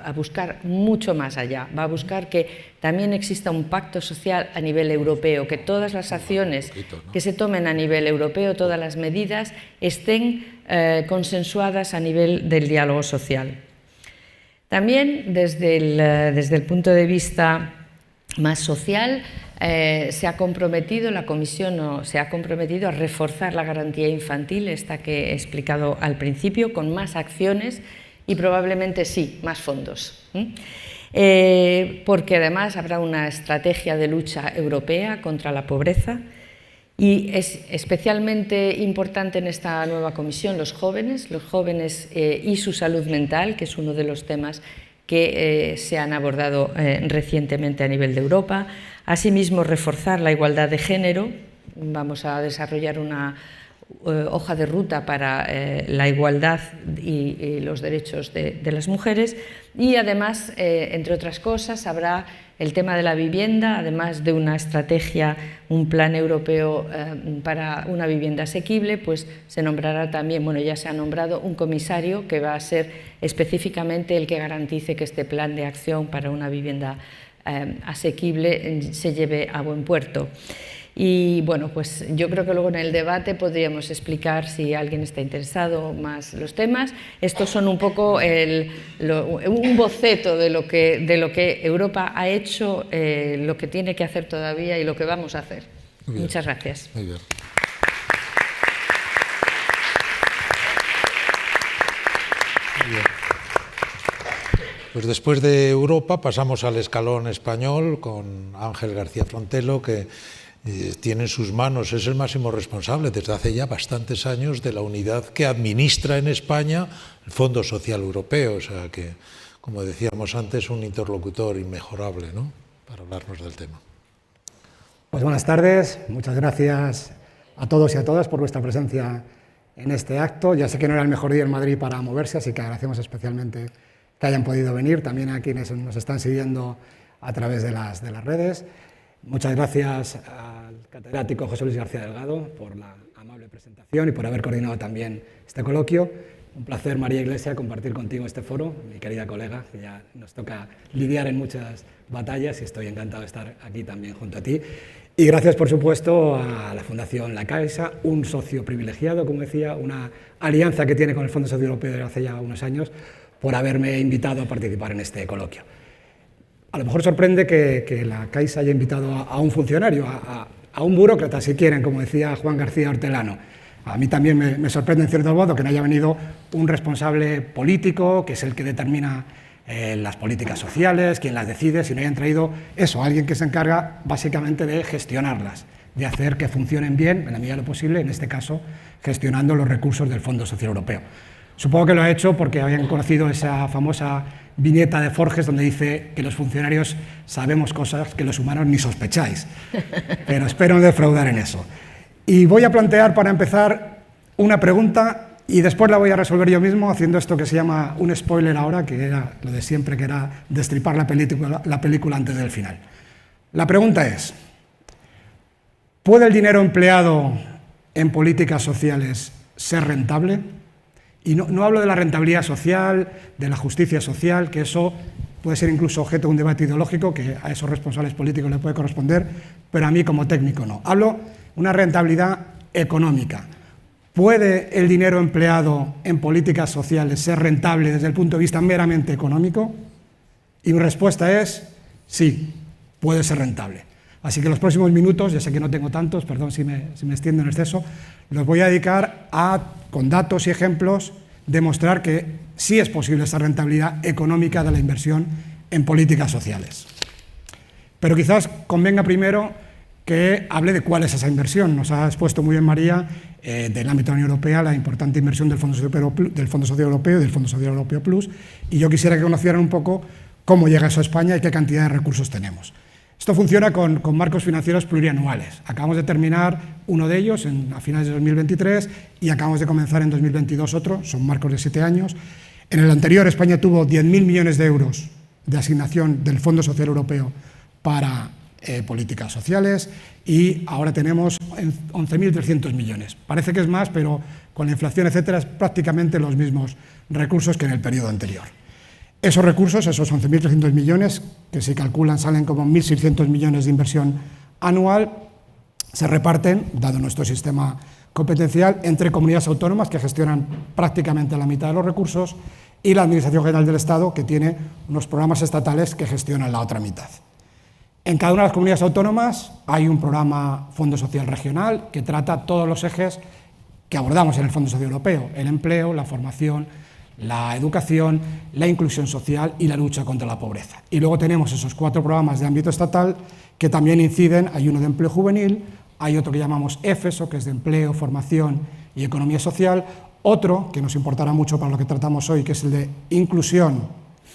a buscar mucho más allá, va a buscar que también exista un pacto social a nivel europeo, que todas las acciones que se tomen a nivel europeo, todas las medidas, estén consensuadas a nivel del diálogo social. También desde el punto de vista más social, la Comisión se ha comprometido a reforzar la garantía infantil, esta que he explicado al principio, con más acciones y probablemente sí, más fondos. Porque además habrá una estrategia de lucha europea contra la pobreza Y es especialmente importante en esta nueva comisión los jóvenes y su salud mental, que es uno de los temas que se han abordado recientemente a nivel de Europa. Asimismo, reforzar la igualdad de género. Vamos a desarrollar una hoja de ruta para la igualdad y los derechos de las mujeres, y además, entre otras cosas, habrá el tema de la vivienda, además de una estrategia, un plan europeo para una vivienda asequible, pues se nombrará también, bueno, ya se ha nombrado un comisario que va a ser específicamente el que garantice que este plan de acción para una vivienda asequible se lleve a buen puerto. Y bueno, pues yo creo que luego en el debate podríamos explicar, si alguien está interesado, más los temas. Estos son un poco un boceto de lo que Europa ha hecho, lo que tiene que hacer todavía y lo que vamos a hacer. Muchas gracias. Muy bien. Muy bien. Pues después de Europa pasamos al escalón español con Ángel García Frontelo, que tiene en sus manos, es el máximo responsable desde hace ya bastantes años de la unidad que administra en España el Fondo Social Europeo, o sea que, como decíamos antes, un interlocutor inmejorable, ¿no?, para hablarnos del tema. Pues buenas tardes, muchas gracias a todos y a todas por vuestra presencia en este acto. Ya sé que no era el mejor día en Madrid para moverse, así que agradecemos especialmente que hayan podido venir, también a quienes nos están siguiendo a través de las redes. Muchas gracias al catedrático José Luis García Delgado por la amable presentación y por haber coordinado también este coloquio. Un placer, María Iglesia, compartir contigo este foro, mi querida colega, que ya nos toca lidiar en muchas batallas y estoy encantado de estar aquí también junto a ti. Y gracias, por supuesto, a la Fundación La Caixa, un socio privilegiado, como decía, una alianza que tiene con el Fondo Social Europeo desde hace ya unos años, por haberme invitado a participar en este coloquio. A lo mejor sorprende que la Caixa haya invitado a un funcionario, a un burócrata, si quieren, como decía Juan García Hortelano. A mí también me sorprende en cierto modo que no haya venido un responsable político, que es el que determina las políticas sociales, quien las decide, si no hayan traído eso, alguien que se encarga básicamente de gestionarlas, de hacer que funcionen bien, en la medida de lo posible, en este caso, gestionando los recursos del Fondo Social Europeo. Supongo que lo ha hecho porque habían conocido esa famosa viñeta de Forges donde dice que los funcionarios sabemos cosas que los humanos ni sospecháis, pero espero no defraudar en eso. Y voy a plantear, para empezar, una pregunta y después la voy a resolver yo mismo haciendo esto que se llama un spoiler ahora, que era lo de siempre, que era destripar la película antes del final. La pregunta es, ¿puede el dinero empleado en políticas sociales ser rentable? Y no hablo de la rentabilidad social, de la justicia social, que eso puede ser incluso objeto de un debate ideológico que a esos responsables políticos les puede corresponder, pero a mí como técnico no. Hablo de una rentabilidad económica. ¿Puede el dinero empleado en políticas sociales ser rentable desde el punto de vista meramente económico? Y mi respuesta es sí, puede ser rentable. Así que los próximos minutos, ya sé que no tengo tantos, perdón si me extiendo en exceso, los voy a dedicar a, con datos y ejemplos, demostrar que sí es posible esa rentabilidad económica de la inversión en políticas sociales. Pero quizás convenga primero que hable de cuál es esa inversión. Nos ha expuesto muy bien María, del ámbito de la Unión Europea, la importante inversión del Fondo Social Europeo y del Fondo Social Europeo Plus, y yo quisiera que conocieran un poco cómo llega eso a España y qué cantidad de recursos tenemos. Esto funciona con marcos financieros plurianuales. Acabamos de terminar uno de ellos a finales de 2023 y acabamos de comenzar en 2022 otro, son marcos de 7 años. En el anterior España tuvo 10.000 millones de euros de asignación del Fondo Social Europeo para políticas sociales y ahora tenemos 11.300 millones. Parece que es más, pero con la inflación, etcétera, es prácticamente los mismos recursos que en el periodo anterior. Esos recursos, esos 11.300 millones, que se calculan salen como 1.600 millones de inversión anual, se reparten, dado nuestro sistema competencial, entre comunidades autónomas, que gestionan prácticamente la mitad de los recursos, y la Administración General del Estado, que tiene unos programas estatales que gestionan la otra mitad. En cada una de las comunidades autónomas hay un programa Fondo Social Regional que trata todos los ejes que abordamos en el Fondo Social Europeo: el empleo, la formación, la educación, la inclusión social y la lucha contra la pobreza. Y luego tenemos esos 4 programas de ámbito estatal que también inciden. Hay uno de empleo juvenil, hay otro que llamamos EFESO, que es de empleo, formación y economía social, otro que nos importará mucho para lo que tratamos hoy, que es el de inclusión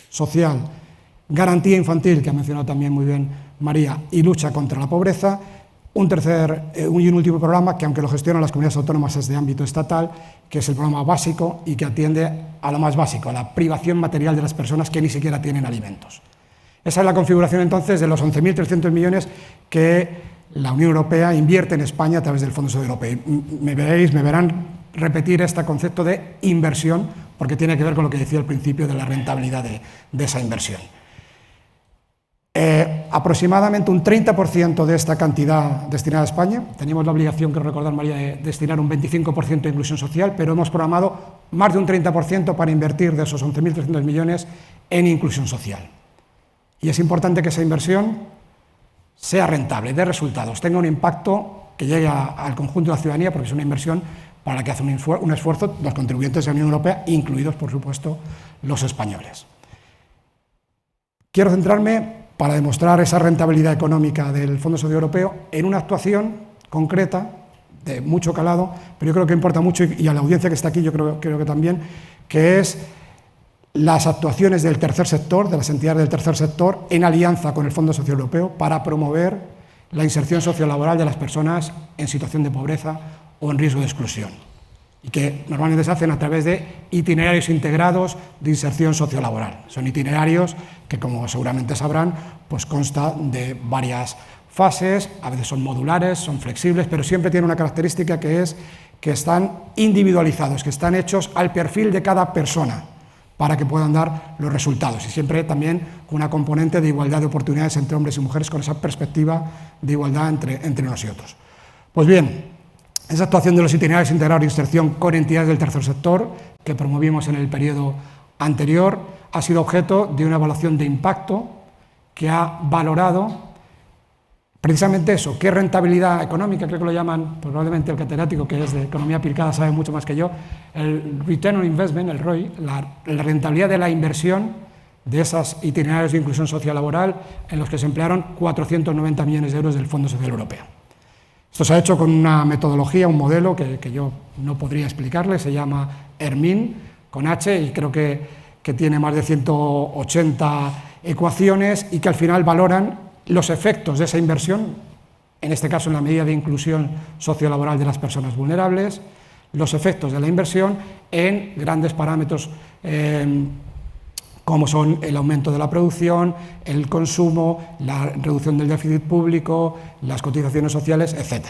social, garantía infantil, que ha mencionado también muy bien María, y lucha contra la pobreza. Un tercer y un último programa que, aunque lo gestionan las comunidades autónomas, es de ámbito estatal, que es el programa básico y que atiende a lo más básico, a la privación material de las personas que ni siquiera tienen alimentos. Esa es la configuración entonces de los 11.300 millones que la Unión Europea invierte en España a través del Fondo Social Europeo. Me verán repetir este concepto de inversión porque tiene que ver con lo que decía al principio de la rentabilidad de esa inversión. Aproximadamente un 30% de esta cantidad destinada a España. Teníamos la obligación, quiero recordar, María, de destinar un 25% a inclusión social, pero hemos programado más de un 30% para invertir de esos 11.300 millones en inclusión social. Y es importante que esa inversión sea rentable, dé resultados, tenga un impacto que llegue al conjunto de la ciudadanía, porque es una inversión para la que hacen un esfuerzo los contribuyentes de la Unión Europea, incluidos, por supuesto, los españoles. Quiero centrarme, para demostrar esa rentabilidad económica del Fondo Social Europeo, en una actuación concreta, de mucho calado, pero yo creo que importa mucho, y a la audiencia que está aquí yo creo que también, que es las actuaciones del tercer sector, de las entidades del tercer sector, en alianza con el Fondo Social Europeo, para promover la inserción sociolaboral de las personas en situación de pobreza o en riesgo de exclusión, y que normalmente se hacen a través de itinerarios integrados de inserción sociolaboral. Son itinerarios que, como seguramente sabrán, pues consta de varias fases, a veces son modulares, son flexibles, pero siempre tienen una característica que es que están individualizados, que están hechos al perfil de cada persona para que puedan dar los resultados, y siempre también con una componente de igualdad de oportunidades entre hombres y mujeres, con esa perspectiva de igualdad entre unos y otros. Pues bien, esa actuación de los itinerarios integrados de inserción con entidades del tercer sector, que promovimos en el periodo anterior, ha sido objeto de una evaluación de impacto que ha valorado precisamente eso, qué rentabilidad económica, creo que lo llaman, probablemente el catedrático que es de economía aplicada sabe mucho más que yo, el return on investment, el ROI, la rentabilidad de la inversión de esos itinerarios de inclusión sociolaboral en los que se emplearon 490 millones de euros del Fondo Social Europeo. Esto se ha hecho con una metodología, un modelo que yo no podría explicarle, se llama ERMIN, con H, y creo que tiene más de 180 ecuaciones y que al final valoran los efectos de esa inversión, en este caso en la medida de inclusión sociolaboral de las personas vulnerables, los efectos de la inversión en grandes parámetros como son el aumento de la producción, el consumo, la reducción del déficit público, las cotizaciones sociales, etc.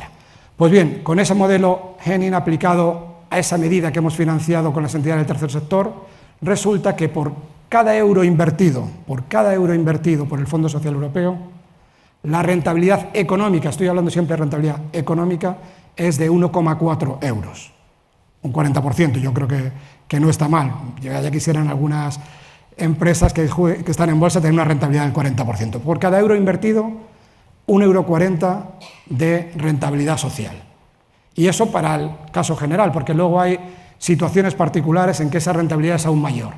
Pues bien, con ese modelo Henning aplicado a esa medida que hemos financiado con las entidades del tercer sector, resulta que por cada euro invertido por el Fondo Social Europeo, la rentabilidad económica, estoy hablando siempre de rentabilidad económica, es de 1,4 euros. Un 40%, yo creo que no está mal. Ya quisieran algunas empresas que están en bolsa tener una rentabilidad del 40%. Por cada euro invertido, 1,40 € de rentabilidad social. Y eso para el caso general, porque luego hay situaciones particulares en que esa rentabilidad es aún mayor.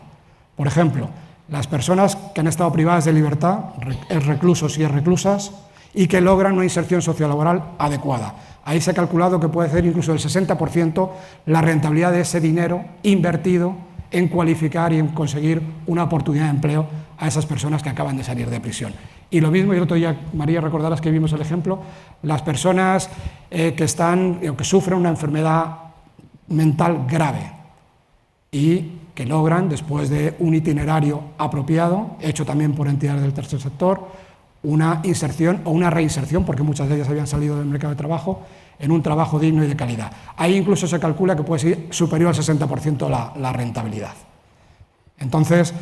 Por ejemplo, las personas que han estado privadas de libertad, reclusos y reclusas, y que logran una inserción sociolaboral adecuada. Ahí se ha calculado que puede ser incluso del 60% la rentabilidad de ese dinero invertido en cualificar y en conseguir una oportunidad de empleo a esas personas que acaban de salir de prisión. Y lo mismo, y el otro día, María, recordarás que vimos el ejemplo, las personas que sufren una enfermedad mental grave y que logran, después de un itinerario apropiado, hecho también por entidades del tercer sector, una inserción o una reinserción, porque muchas de ellas habían salido del mercado de trabajo, en un trabajo digno y de calidad. Ahí incluso se calcula que puede ser superior al 60% la rentabilidad. Entonces,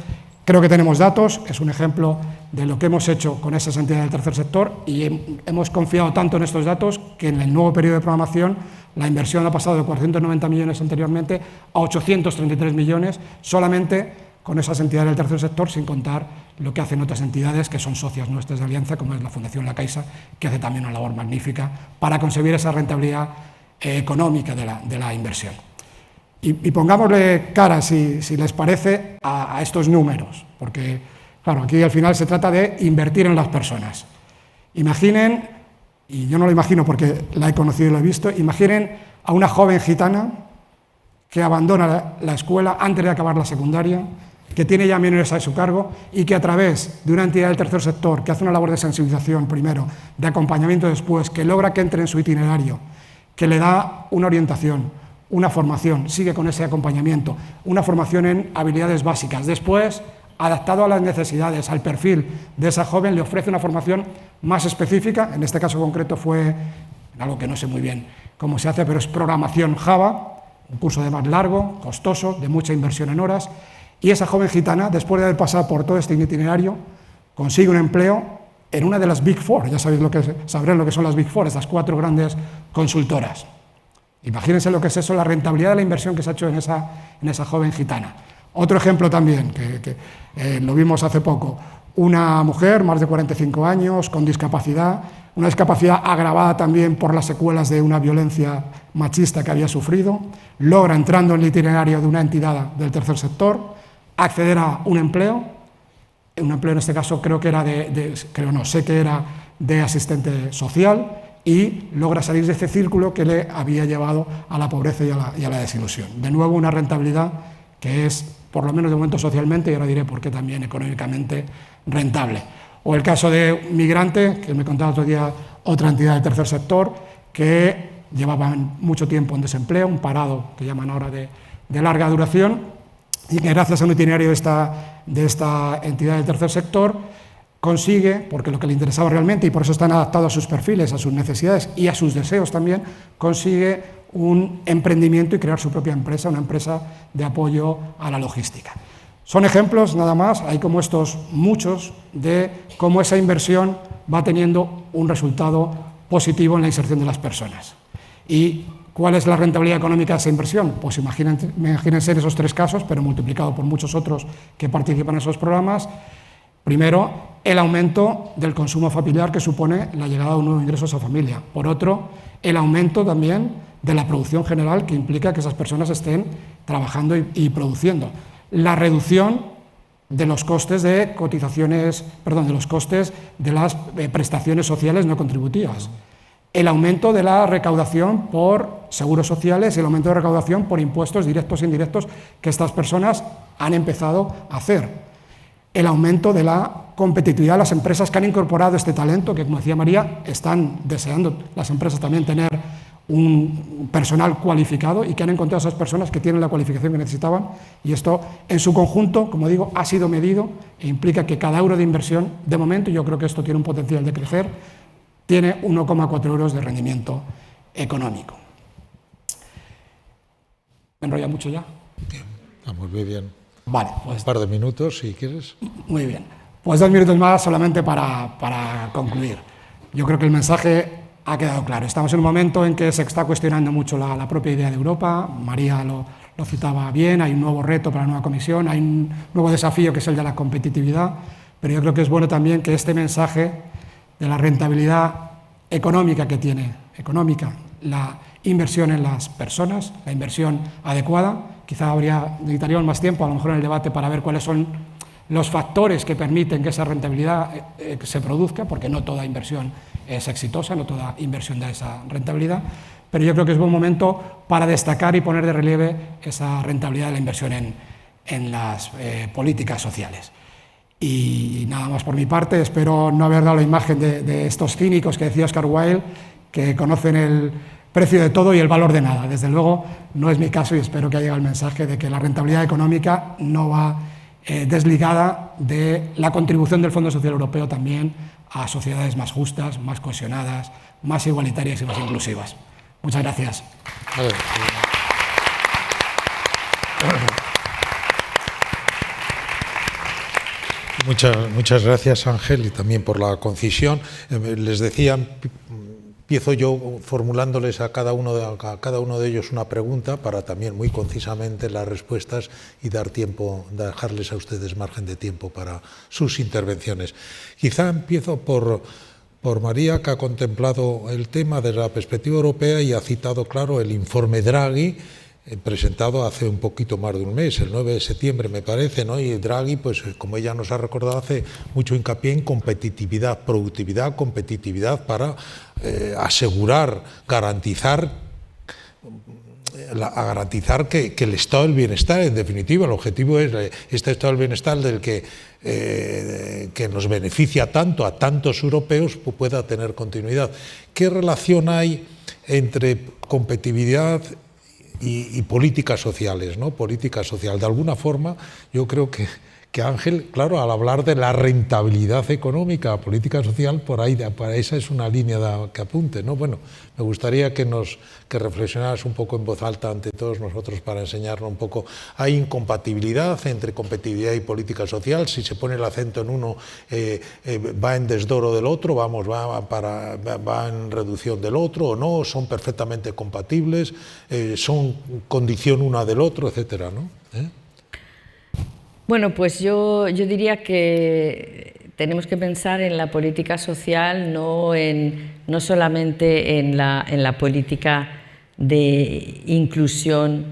creo que tenemos datos, es un ejemplo de lo que hemos hecho con esas entidades del tercer sector, y hemos confiado tanto en estos datos que en el nuevo periodo de programación la inversión ha pasado de 490 millones anteriormente a 833 millones, solamente con esas entidades del tercer sector, sin contar lo que hacen otras entidades que son socias nuestras de alianza, como es la Fundación La Caixa, que hace también una labor magnífica para conseguir esa rentabilidad económica de la inversión. Y pongámosle cara, si les parece, a estos números, porque, claro, aquí al final se trata de invertir en las personas. Imaginen y yo no lo imagino porque la he conocido y lo he visto, imaginen a una joven gitana que abandona la escuela antes de acabar la secundaria, que tiene ya menores a su cargo y que a través de una entidad del tercer sector que hace una labor de sensibilización primero, de acompañamiento después, que logra que entre en su itinerario, que le da una orientación, una formación, sigue con ese acompañamiento, una formación en habilidades básicas. Después, adaptado a las necesidades, al perfil de esa joven, le ofrece una formación más específica, en este caso concreto fue algo que no sé muy bien cómo se hace, pero es programación Java, un curso además largo, costoso, de mucha inversión en horas, y esa joven gitana, después de haber pasado por todo este itinerario, consigue un empleo en una de las Big Four, ya sabrán lo que son las Big Four, estas 4 grandes consultoras. Imagínense lo que es eso, la rentabilidad de la inversión que se ha hecho en esa joven gitana. Otro ejemplo también, que lo vimos hace poco, una mujer, más de 45 años, con discapacidad, una discapacidad agravada también por las secuelas de una violencia machista que había sufrido, logra, entrando en el itinerario de una entidad del tercer sector, acceder a un empleo en este caso creo que era sé que era de asistente social, y logra salir de este círculo que le había llevado a la pobreza y a la desilusión. De nuevo, una rentabilidad que es, por lo menos de momento socialmente, y ahora diré por qué también económicamente, rentable. O el caso de un migrante, que me contaba otro día otra entidad del tercer sector, que llevaban mucho tiempo en desempleo, un parado que llaman ahora de larga duración, y que gracias a un itinerario de esta entidad del tercer sector consigue, porque lo que le interesaba realmente, y por eso están adaptados a sus perfiles, a sus necesidades y a sus deseos también, consigue un emprendimiento y crear su propia empresa, una empresa de apoyo a la logística. Son ejemplos, nada más, hay como estos muchos, de cómo esa inversión va teniendo un resultado positivo en la inserción de las personas. ¿Y cuál es la rentabilidad económica de esa inversión? Pues imagínense esos 3 casos, pero multiplicado por muchos otros que participan en esos programas. Primero, el aumento del consumo familiar que supone la llegada de un nuevo ingreso a esa familia. Por otro, el aumento también de la producción general, que implica que esas personas estén trabajando y produciendo. La reducción de los costes de las prestaciones sociales no contributivas. El aumento de la recaudación por seguros sociales y el aumento de recaudación por impuestos directos e indirectos que estas personas han empezado a hacer. El aumento de la competitividad de las empresas que han incorporado este talento, que como decía María, están deseando las empresas también tener un personal cualificado y que han encontrado a esas personas que tienen la cualificación que necesitaban, y esto en su conjunto, como digo, ha sido medido e implica que cada euro de inversión, de momento, yo creo que esto tiene un potencial de crecer, tiene 1,4 euros de rendimiento económico. ¿Me enrolla mucho ya? Bien, estamos muy bien. Vale, pues, un par de minutos, si quieres. Muy bien. Pues 2 minutos más solamente para concluir. Yo creo que el mensaje ha quedado claro. Estamos en un momento en que se está cuestionando mucho la propia idea de Europa. María lo citaba bien, hay un nuevo reto para la nueva Comisión, hay un nuevo desafío que es el de la competitividad, pero yo creo que es bueno también que este mensaje de la rentabilidad económica que tiene, la inversión en las personas, la inversión adecuada. Quizá necesitaríamos más tiempo, a lo mejor en el debate, para ver cuáles son los factores que permiten que esa rentabilidad se produzca, porque no toda inversión es exitosa, no toda inversión da esa rentabilidad, pero yo creo que es buen momento para destacar y poner de relieve esa rentabilidad de la inversión en las políticas sociales. Y nada más por mi parte, espero no haber dado la imagen de estos cínicos que decía Oscar Wilde, que conocen el precio de todo y el valor de nada. Desde luego no es mi caso y espero que haya llegado el mensaje de que la rentabilidad económica no va desligada de la contribución del Fondo Social Europeo también a sociedades más justas, más cohesionadas, más igualitarias y más inclusivas. Muchas gracias. Muchas gracias, Ángel, y también por la concisión. Les decía, empiezo yo formulándoles a cada uno de ellos una pregunta para también muy concisamente las respuestas y dejarles a ustedes margen de tiempo para sus intervenciones. Quizá empiezo por María, que ha contemplado el tema desde la perspectiva europea y ha citado, claro, el informe Draghi, presentado hace un poquito más de un mes, el 9 de septiembre me parece, ¿no? Y Draghi, pues como ella nos ha recordado, hace mucho hincapié en competitividad, productividad, competitividad para asegurar, garantizar que el estado del bienestar, en definitiva, el objetivo es este estado del bienestar del que nos beneficia tanto a tantos europeos, pueda tener continuidad. ¿Qué relación hay entre competitividad y políticas sociales, ¿no? Política social. De alguna forma, yo creo que Ángel, claro, al hablar de la rentabilidad económica, política social, por ahí, para esa es una línea que apunte, ¿no? Bueno, me gustaría que reflexionaras un poco en voz alta ante todos nosotros para enseñarnos un poco. ¿Hay incompatibilidad entre competitividad y política social? Si se pone el acento en uno, ¿va en desdoro del otro? ¿Va en reducción del otro o no? ¿Son perfectamente compatibles? ¿Son condición una del otro, etcétera, ¿no? Bueno, pues yo diría que tenemos que pensar en la política social, no solamente en la política de inclusión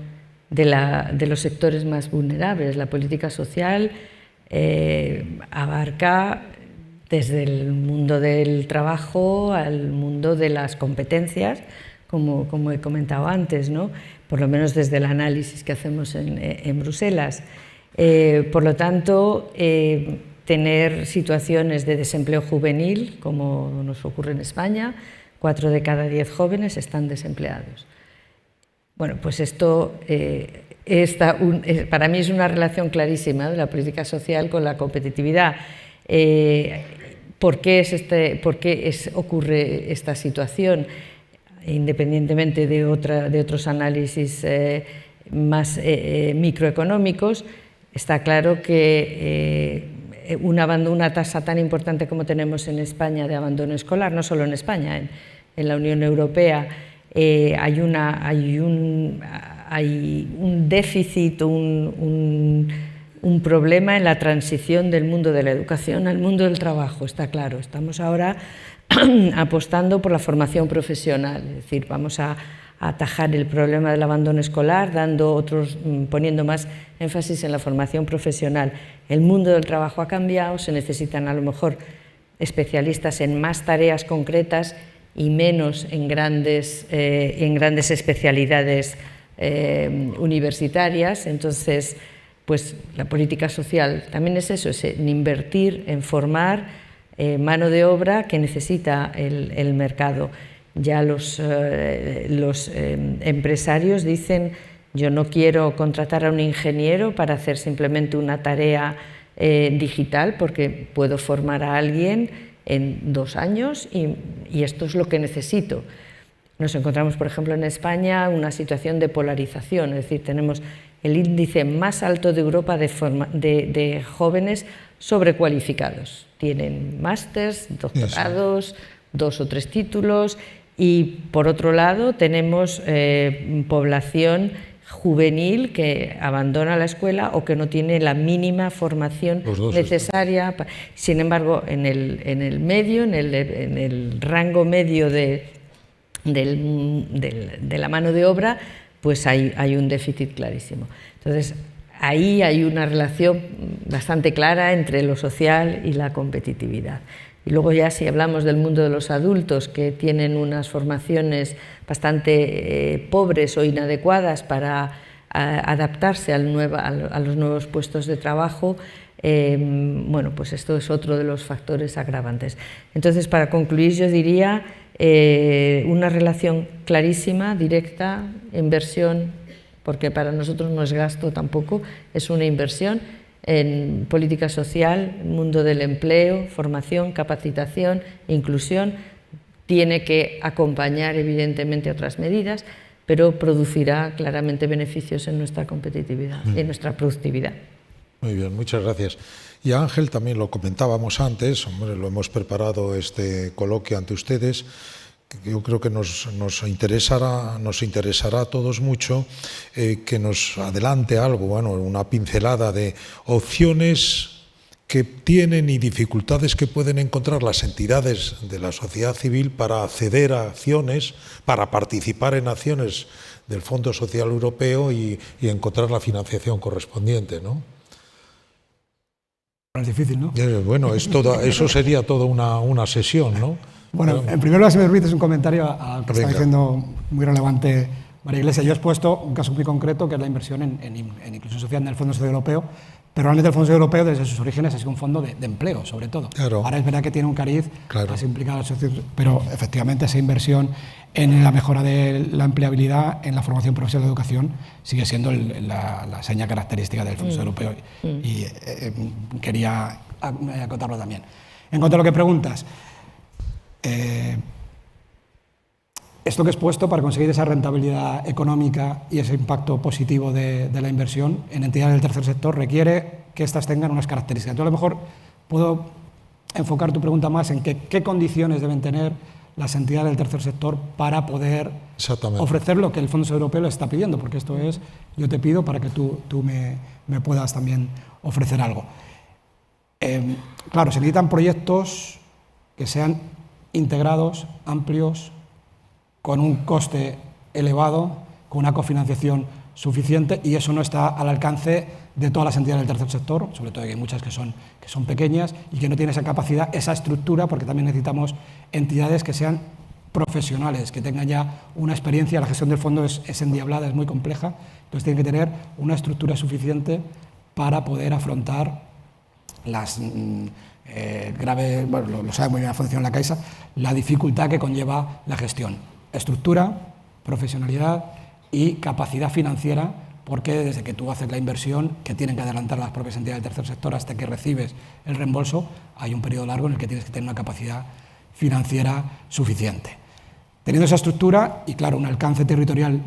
de los sectores más vulnerables. La política social abarca desde el mundo del trabajo al mundo de las competencias, como he comentado antes, ¿no? Por lo menos desde el análisis que hacemos en Bruselas. Por lo tanto, tener situaciones de desempleo juvenil, como nos ocurre en España, 4 de cada 10 jóvenes están desempleados. Bueno, pues esto para mí es una relación clarísima de la política social con la competitividad. ¿Por qué ocurre esta situación? Independientemente de otros análisis más microeconómicos, está claro que una tasa tan importante como tenemos en España de abandono escolar, no solo en España, en la Unión Europea, hay un déficit, un problema en la transición del mundo de la educación al mundo del trabajo, está claro. Estamos ahora apostando por la formación profesional, es decir, vamos a atajar el problema del abandono escolar, poniendo más énfasis en la formación profesional. El mundo del trabajo ha cambiado, se necesitan a lo mejor especialistas en más tareas concretas y menos en grandes especialidades universitarias. Entonces, pues la política social también es eso, es en invertir, en formar mano de obra que necesita el mercado. Ya los empresarios dicen: yo no quiero contratar a un ingeniero para hacer simplemente una tarea digital, porque puedo formar a alguien en 2 años y esto es lo que necesito. Nos encontramos, por ejemplo, en España una situación de polarización, es decir, tenemos el índice más alto de Europa de jóvenes sobrecualificados. Tienen másters, doctorados, 2 o 3 títulos. Y por otro lado tenemos población juvenil que abandona la escuela o que no tiene la mínima formación necesaria. Sin embargo, en el medio, en el rango medio de la mano de obra, pues hay un déficit clarísimo. Entonces, ahí hay una relación bastante clara entre lo social y la competitividad. Y luego ya si hablamos del mundo de los adultos, que tienen unas formaciones bastante pobres o inadecuadas para adaptarse a los nuevos puestos de trabajo, bueno, pues esto es otro de los factores agravantes. Entonces, para concluir, yo diría una relación clarísima, directa, inversión, porque para nosotros no es gasto tampoco, es una inversión en política social, mundo del empleo, formación, capacitación, inclusión. Tiene que acompañar evidentemente otras medidas, pero producirá claramente beneficios en nuestra competitividad, en nuestra productividad. Muy bien, muchas gracias. Y Ángel, también lo comentábamos antes, hombre, lo hemos preparado este coloquio ante ustedes. Yo creo que nos interesará a todos mucho que nos adelante algo, bueno, una pincelada de opciones que tienen y dificultades que pueden encontrar las entidades de la sociedad civil para acceder a acciones, para participar en acciones del Fondo Social Europeo y encontrar la financiación correspondiente, ¿no? Es difícil, ¿no? Bueno, eso sería toda una sesión, ¿no? Bueno, en primer lugar, si me permites un comentario a que está diciendo muy relevante María Iglesia. Yo he expuesto un caso muy concreto, que es la inversión en inclusión social en el Fondo Social Europeo, pero realmente el Fondo Social Europeo, desde sus orígenes, ha sido un fondo de empleo, sobre todo. Claro. Ahora es verdad que tiene un cariz Claro. más implicado, pero efectivamente esa inversión en la mejora de la empleabilidad, en la formación profesional de educación, sigue siendo la seña característica del Fondo Social Europeo. Y quería acotarlo también. En cuanto a lo que preguntas, esto que he expuesto, para conseguir esa rentabilidad económica y ese impacto positivo de la inversión en entidades del tercer sector, requiere que estas tengan unas características. Entonces, a lo mejor puedo enfocar tu pregunta más en qué condiciones deben tener las entidades del tercer sector para poder ofrecer lo que el Fondo Europeo le está pidiendo, porque esto es, yo te pido para que tú me puedas también ofrecer algo. Claro, se necesitan proyectos que sean integrados, amplios, con un coste elevado, con una cofinanciación suficiente, y eso no está al alcance de todas las entidades del tercer sector, sobre todo que hay muchas que son pequeñas y que no tienen esa capacidad, esa estructura, porque también necesitamos entidades que sean profesionales, que tengan ya una experiencia. La gestión del fondo es endiablada, es muy compleja, entonces tienen que tener una estructura suficiente para poder afrontar las graves, bueno, lo sabe muy bien la Fundación La Caixa, la dificultad que conlleva la gestión. Estructura, profesionalidad y capacidad financiera, porque desde que tú haces la inversión, que tienen que adelantar las propias entidades del tercer sector, hasta que recibes el reembolso, hay un periodo largo en el que tienes que tener una capacidad financiera suficiente. Teniendo esa estructura y, claro, un alcance territorial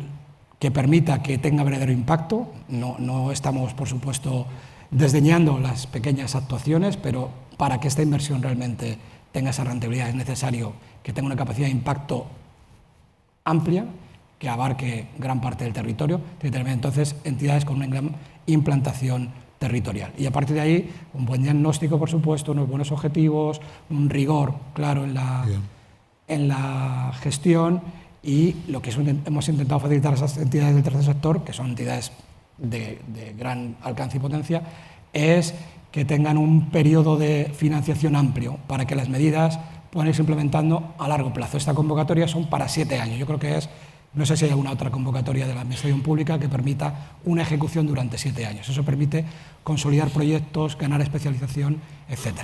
que permita que tenga verdadero impacto, no estamos, por supuesto, desdeñando las pequeñas actuaciones, pero para que esta inversión realmente tenga esa rentabilidad es necesario que tenga una capacidad de impacto amplia, que abarque gran parte del territorio, entonces entidades con una gran implantación territorial. Y a partir de ahí, un buen diagnóstico, por supuesto, unos buenos objetivos, un rigor claro en la gestión, y lo que hemos intentado facilitar a esas entidades del tercer sector, que son entidades de gran alcance y potencia, es que tengan un periodo de financiación amplio para que las medidas puedan irse implementando a largo plazo. Esta convocatoria son para 7 años. Yo creo que no sé si hay alguna otra convocatoria de la Administración Pública que permita una ejecución durante 7 años. Eso permite consolidar proyectos, ganar especialización, etc.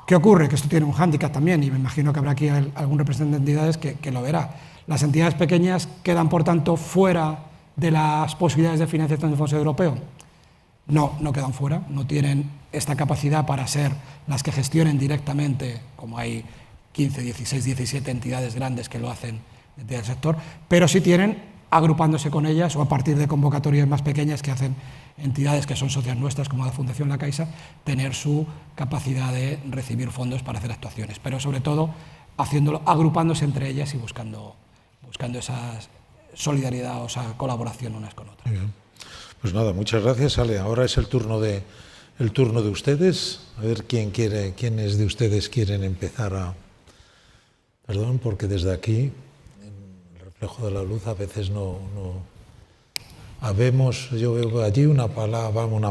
¿Qué ocurre? Que esto tiene un hándicap también, y me imagino que habrá aquí algún representante de entidades que lo verá. Las entidades pequeñas quedan, por tanto, fuera de las posibilidades de financiación del Fondo Europeo. No quedan fuera, no tienen esta capacidad para ser las que gestionen directamente, como hay 15, 16, 17 entidades grandes que lo hacen del sector, pero sí tienen, agrupándose con ellas o a partir de convocatorias más pequeñas que hacen entidades que son socias nuestras, como la Fundación La Caixa, tener su capacidad de recibir fondos para hacer actuaciones, pero sobre todo haciéndolo, agrupándose entre ellas y buscando esa solidaridad o esa colaboración unas con otras. Muy bien. Pues nada, muchas gracias, Ale. Ahora es el turno de ustedes. A ver quiénes de ustedes quieren empezar a... Perdón, porque desde aquí, en el reflejo de la luz, a veces no habemos, yo veo allí una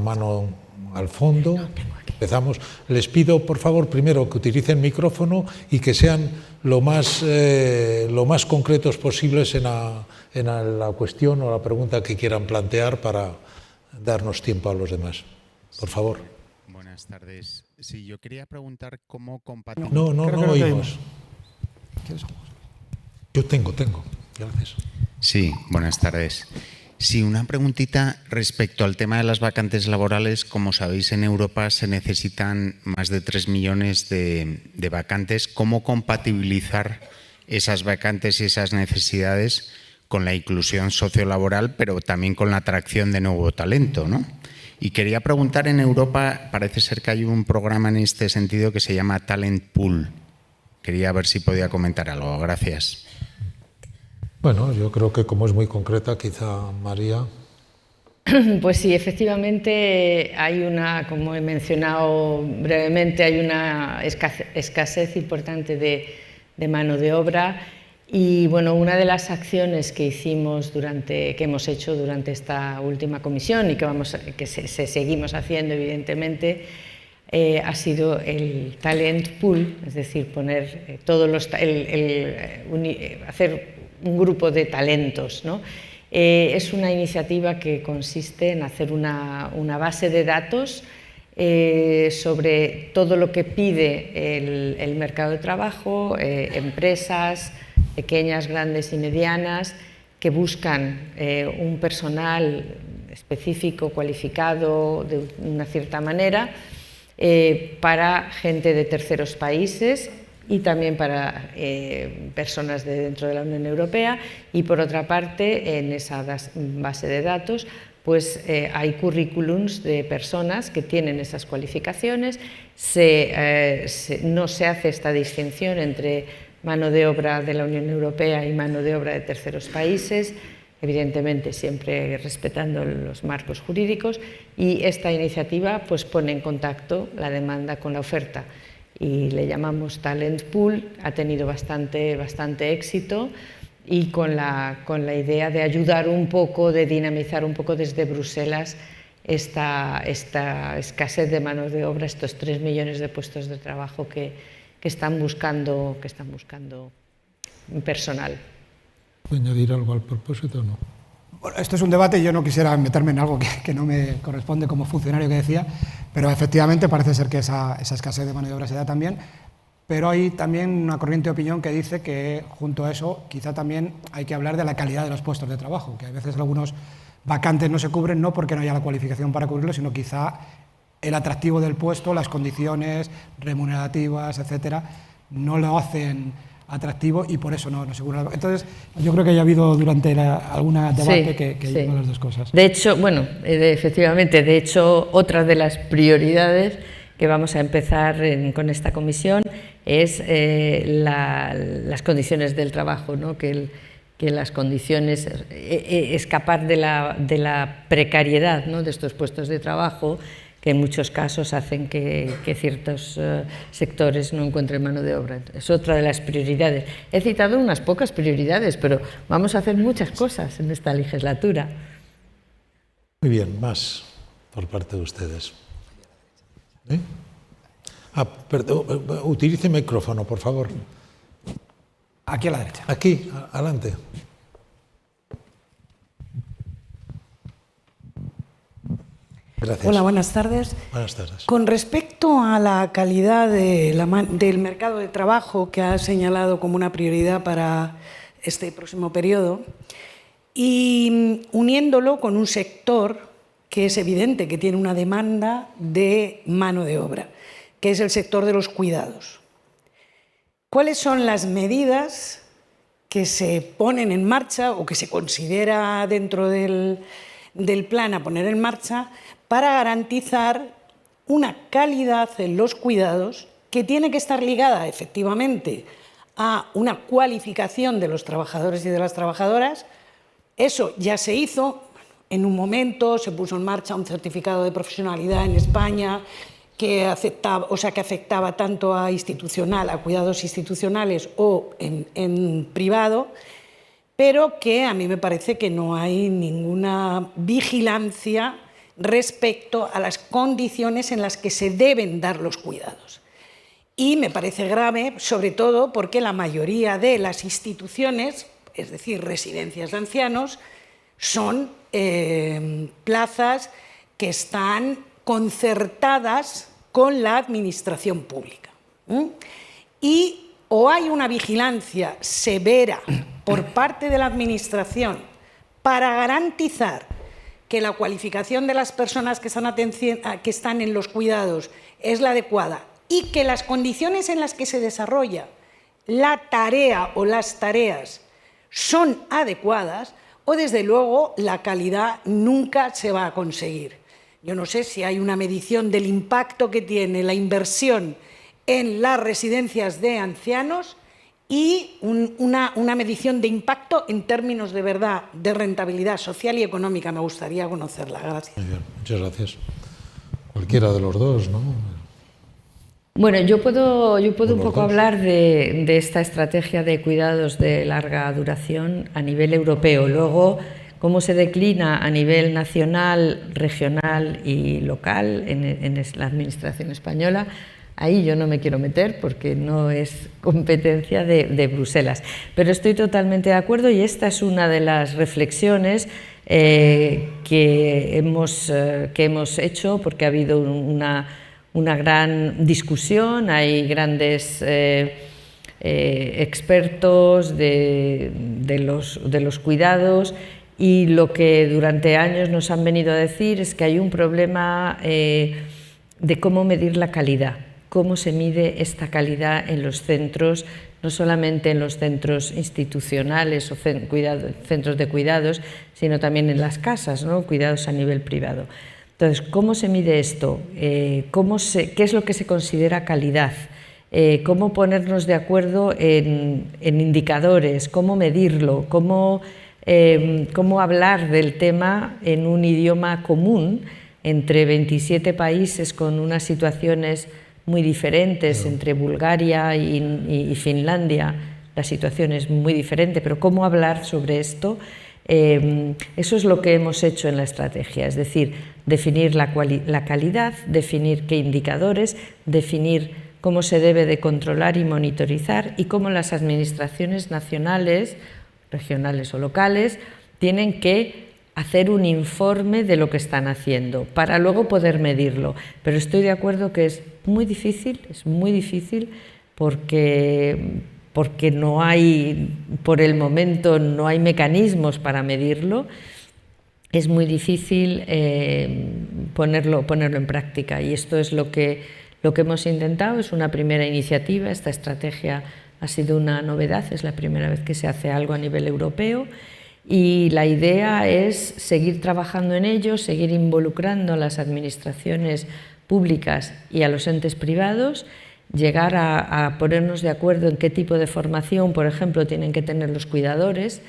mano al fondo. Empezamos. Les pido, por favor, primero que utilicen micrófono y que sean lo más concretos posibles en la cuestión o la pregunta que quieran plantear para darnos tiempo a los demás. Por favor. Buenas tardes. Sí, yo quería preguntar cómo compatibilizar... No oímos. Yo tengo. Gracias. Sí, buenas tardes. Sí, una preguntita respecto al tema de las vacantes laborales. Como sabéis, en Europa se necesitan más de 3 millones de vacantes. ¿Cómo compatibilizar esas vacantes y esas necesidades con la inclusión sociolaboral, pero también con la atracción de nuevo talento, ¿no? Y quería preguntar, en Europa parece ser que hay un programa en este sentido que se llama Talent Pool. Quería ver si podía comentar algo. Gracias. Bueno, yo creo que como es muy concreta, quizá María. Pues sí, efectivamente hay una, como he mencionado brevemente, hay una escasez importante de mano de obra. Y bueno, una de las acciones que hemos hecho durante esta última comisión y que seguimos haciendo evidentemente, ha sido el talent pool, es decir, poner hacer un grupo de talentos, ¿no? Es una iniciativa que consiste en hacer una base de datos sobre todo lo que pide el mercado de trabajo, empresas pequeñas, grandes y medianas, que buscan un personal específico, cualificado de una cierta manera, para gente de terceros países y también para personas dentro de la Unión Europea. Y por otra parte, en esa base de datos pues hay currículums de personas que tienen esas cualificaciones. No se hace esta distinción entre mano de obra de la Unión Europea y mano de obra de terceros países, evidentemente siempre respetando los marcos jurídicos, y esta iniciativa pues pone en contacto la demanda con la oferta y le llamamos Talent Pool. Ha tenido bastante éxito, y con la idea de ayudar un poco, de dinamizar un poco desde Bruselas esta escasez de mano de obra, estos 3 millones de puestos de trabajo que están buscando personal. ¿Puedo añadir algo al propósito o no? Bueno, esto es un debate y yo no quisiera meterme en algo que no me corresponde como funcionario que decía, pero efectivamente parece ser que esa escasez de mano de obra se da también, pero hay también una corriente de opinión que dice que junto a eso quizá también hay que hablar de la calidad de los puestos de trabajo, que a veces algunos vacantes no se cubren no porque no haya la cualificación para cubrirlo, sino quizá el atractivo del puesto, las condiciones remunerativas, etcétera, no lo hacen atractivo y por eso no se cubren. Entonces, yo creo que haya habido durante alguna debate que digan las dos cosas. De hecho, bueno, efectivamente, otra de las prioridades que vamos a empezar con esta comisión es las condiciones del trabajo, ¿no? Que las condiciones, escapar de la precariedad, ¿no? De estos puestos de trabajo, que en muchos casos hacen que ciertos sectores no encuentren mano de obra. Es otra de las prioridades. He citado unas pocas prioridades, pero vamos a hacer muchas cosas en esta legislatura. Muy bien, más por parte de ustedes. Perdón, utilice el micrófono, por favor. Aquí a la derecha. Aquí, adelante. Gracias. Hola, buenas tardes. Buenas tardes. Con respecto a la calidad del mercado de trabajo que ha señalado como una prioridad para este próximo periodo, y uniéndolo con un sector que es evidente que tiene una demanda de mano de obra, que es el sector de los cuidados. ¿Cuáles son las medidas que se ponen en marcha o que se considera dentro del plan a poner en marcha para garantizar una calidad en los cuidados que tiene que estar ligada efectivamente a una cualificación de los trabajadores y de las trabajadoras? Eso ya se hizo en un momento, se puso en marcha un certificado de profesionalidad en España que afectaba tanto a cuidados institucionales o en privado, pero que a mí me parece que no hay ninguna vigilancia respecto a las condiciones en las que se deben dar los cuidados. Y me parece grave, sobre todo porque la mayoría de las instituciones, es decir, residencias de ancianos, son plazas que están concertadas con la administración pública. Y o hay una vigilancia severa por parte de la administración para garantizar que la cualificación de las personas que están en los cuidados es la adecuada y que las condiciones en las que se desarrolla la tarea o las tareas son adecuadas, o desde luego la calidad nunca se va a conseguir. Yo no sé si hay una medición del impacto que tiene la inversión en las residencias de ancianos y una medición de impacto en términos de verdad, de rentabilidad social y económica. Me gustaría conocerla. Gracias. Muy bien, muchas gracias. Cualquiera de los dos, ¿no? Bueno, yo puedo un poco hablar de esta estrategia de cuidados de larga duración a nivel europeo. Luego, cómo se declina a nivel nacional, regional y local en la Administración española, ahí yo no me quiero meter porque no es competencia de Bruselas. Pero estoy totalmente de acuerdo y esta es una de las reflexiones que hemos hecho, porque ha habido una gran discusión, hay grandes expertos de los cuidados, y lo que durante años nos han venido a decir es que hay un problema de cómo medir la calidad, cómo se mide esta calidad en los centros, no solamente en los centros institucionales o centros de cuidados, sino también en las casas, ¿no? Cuidados a nivel privado. Entonces, ¿cómo se mide esto? ¿Qué es lo que se considera calidad? ¿Cómo ponernos de acuerdo en indicadores? ¿Cómo medirlo? ¿Cómo hablar del tema en un idioma común entre 27 países con unas situaciones muy diferentes? Entre Bulgaria y Finlandia la situación es muy diferente, pero ¿cómo hablar sobre esto? Eso es lo que hemos hecho en la estrategia, es decir, definir la calidad, definir qué indicadores, definir cómo se debe de controlar y monitorizar, y cómo las administraciones nacionales, regionales o locales tienen que hacer un informe de lo que están haciendo para luego poder medirlo. Pero estoy de acuerdo que es muy difícil porque no hay, por el momento, no hay mecanismos para medirlo. Es muy difícil ponerlo en práctica, y esto es lo que hemos intentado. Es una primera iniciativa, esta estrategia ha sido una novedad, es la primera vez que se hace algo a nivel europeo, y la idea es seguir trabajando en ello, seguir involucrando a las administraciones públicas y a los entes privados, llegar a ponernos de acuerdo en qué tipo de formación, por ejemplo, tienen que tener los cuidadores,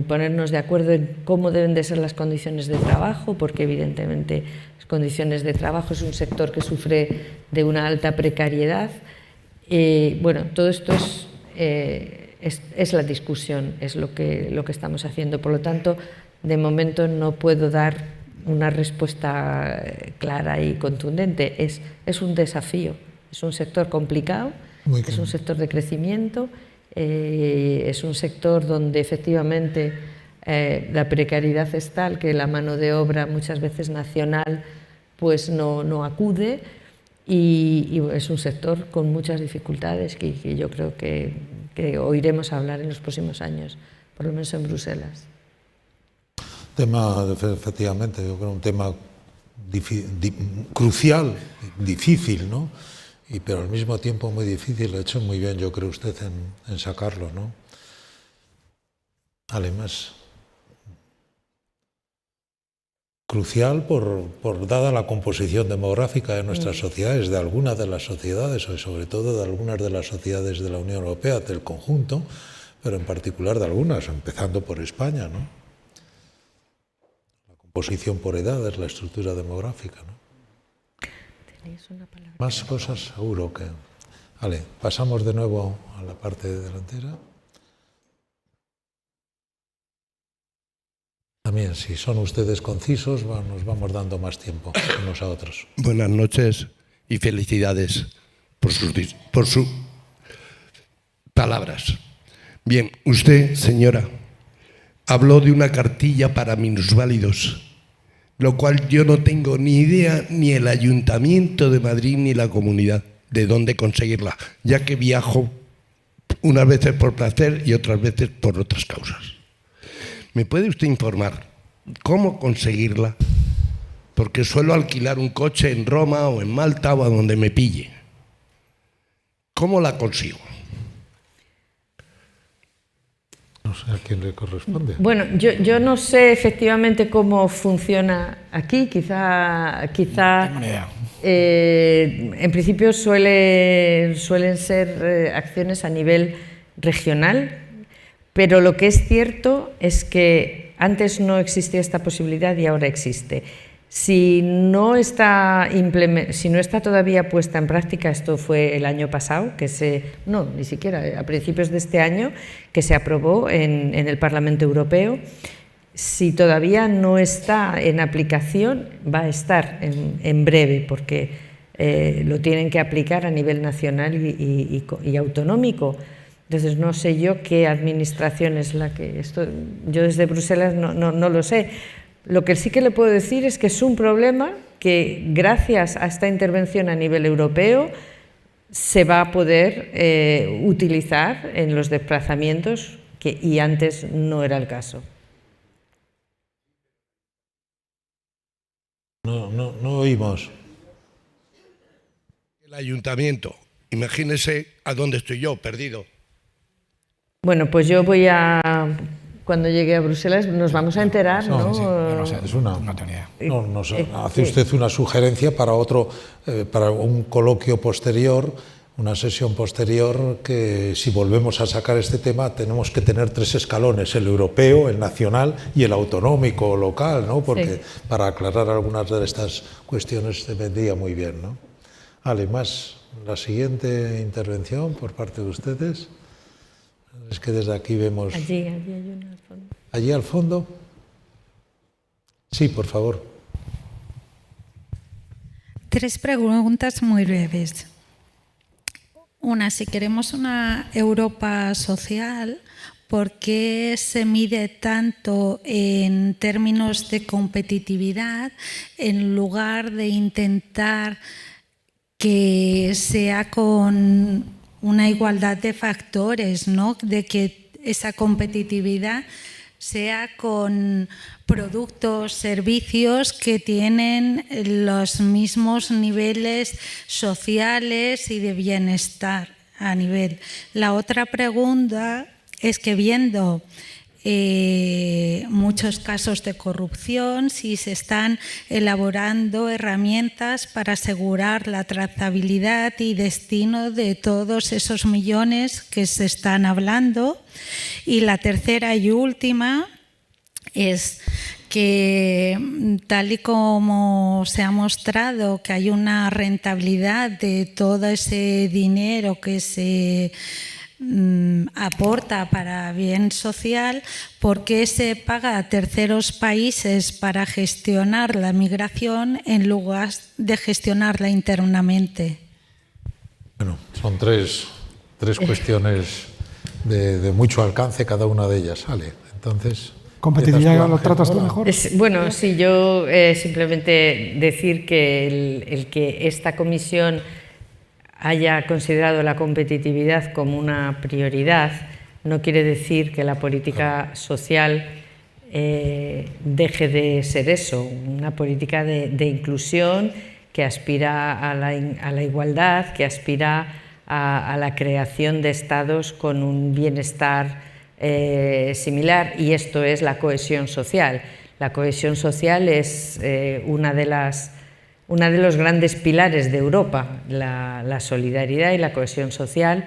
ponernos de acuerdo en cómo deben de ser las condiciones de trabajo, porque evidentemente las condiciones de trabajo es un sector que sufre de una alta precariedad. Bueno, todo esto es la discusión, es lo que estamos haciendo. Por lo tanto, de momento no puedo dar una respuesta clara y contundente. Es un desafío, es un sector complicado, es un sector de crecimiento, es un sector donde efectivamente la precariedad es tal que la mano de obra muchas veces nacional pues no acude, y es un sector con muchas dificultades que yo creo que oiremos hablar en los próximos años, por lo menos en Bruselas. Tema, efectivamente, yo creo un tema crucial, difícil, ¿no? Pero al mismo tiempo muy difícil. Lo ha hecho muy bien, yo creo, usted en sacarlo, ¿no? Además, crucial por dada la composición demográfica de nuestras sociedades, de algunas de las sociedades, o sobre todo de algunas de las sociedades de la Unión Europea, del conjunto, pero en particular de algunas, empezando por España, ¿no? Posición por edades, la estructura demográfica, ¿no? Más cosas seguro que... Vale, pasamos de nuevo a la parte delantera. También, si son ustedes concisos, nos vamos dando más tiempo unos a otros. Buenas noches y felicidades por sus palabras. Bien, usted, señora, habló de una cartilla para minusválidos, lo cual yo no tengo ni idea, ni el Ayuntamiento de Madrid ni la Comunidad, de dónde conseguirla, ya que viajo unas veces por placer y otras veces por otras causas. ¿Me puede usted informar cómo conseguirla? Porque suelo alquilar un coche en Roma o en Malta o a donde me pille. ¿Cómo la consigo? no sé a quién le corresponde. Bueno, yo no sé efectivamente cómo funciona aquí, quizá Tengo una idea. en principio suelen ser acciones a nivel regional, pero lo que es cierto es que antes no existía esta posibilidad y ahora existe. Si no está todavía puesta en práctica, esto fue el año pasado, ni siquiera, a principios de este año, que se aprobó en el Parlamento Europeo. Si todavía no está en aplicación, va a estar en breve, porque lo tienen que aplicar a nivel nacional y autonómico. Entonces, no sé yo qué administración es la que... yo desde Bruselas no lo sé. Lo que sí que le puedo decir es que es un problema que, gracias a esta intervención a nivel europeo, se va a poder utilizar en los desplazamientos y antes no era el caso. No oímos. El ayuntamiento. Imagínese a dónde estoy yo, perdido. Bueno, pues yo cuando llegue a Bruselas nos vamos a enterar, ¿no? Sí, yo no sé, no tengo ni idea. Hace usted una sugerencia para para un coloquio posterior, una sesión posterior, que si volvemos a sacar este tema tenemos que tener 3 escalones, el europeo, el nacional y el autonómico o local, ¿no? Porque para aclarar algunas de estas cuestiones te vendría muy bien, ¿no? Vale, más la siguiente intervención por parte de ustedes. Es que desde aquí vemos... Allí hay una al fondo. ¿Allí al fondo? Sí, por favor. 3 preguntas muy breves. Una, si queremos una Europa social, ¿por qué se mide tanto en términos de competitividad en lugar de intentar que sea con una igualdad de factores, ¿no? De que esa competitividad sea con productos, servicios que tienen los mismos niveles sociales y de bienestar a nivel. La otra pregunta es que, viendo muchos casos de corrupción, si se están elaborando herramientas para asegurar la trazabilidad y destino de todos esos millones que se están hablando. Y la tercera y última es que, tal y como se ha mostrado que hay una rentabilidad de todo ese dinero que se aporta para bien social, ¿por qué se paga a terceros países para gestionar la migración en lugar de gestionarla internamente? Bueno, son tres cuestiones de mucho alcance cada una de ellas. Vale, entonces... ¿Competitividad lo tratas tú mejor? Bueno, sí, yo simplemente decir que el que esta comisión haya considerado la competitividad como una prioridad no quiere decir que la política social deje de ser eso, una política de inclusión que aspira a la igualdad, que aspira a la creación de estados con un bienestar similar, y esto es la cohesión social. La cohesión social es uno de los grandes pilares de Europa, la solidaridad y la cohesión social,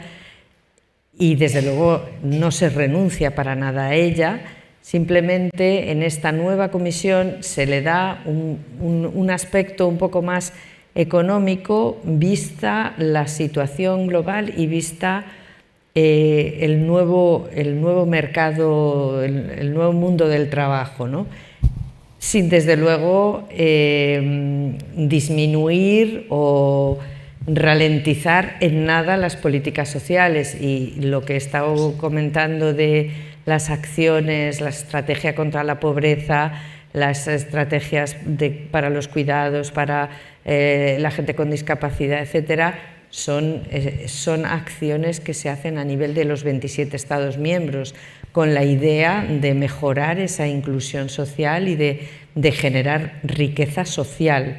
y desde luego no se renuncia para nada a ella. Simplemente en esta nueva comisión se le da un aspecto un poco más económico, vista la situación global y vista el nuevo mercado, el nuevo mundo del trabajo, ¿no? Sin, desde luego, disminuir o ralentizar en nada las políticas sociales. Y lo que he estado comentando de las acciones, la estrategia contra la pobreza, las estrategias para los cuidados, para la gente con discapacidad, etcétera, son acciones que se hacen a nivel de los 27 Estados miembros, con la idea de mejorar esa inclusión social y de generar riqueza social,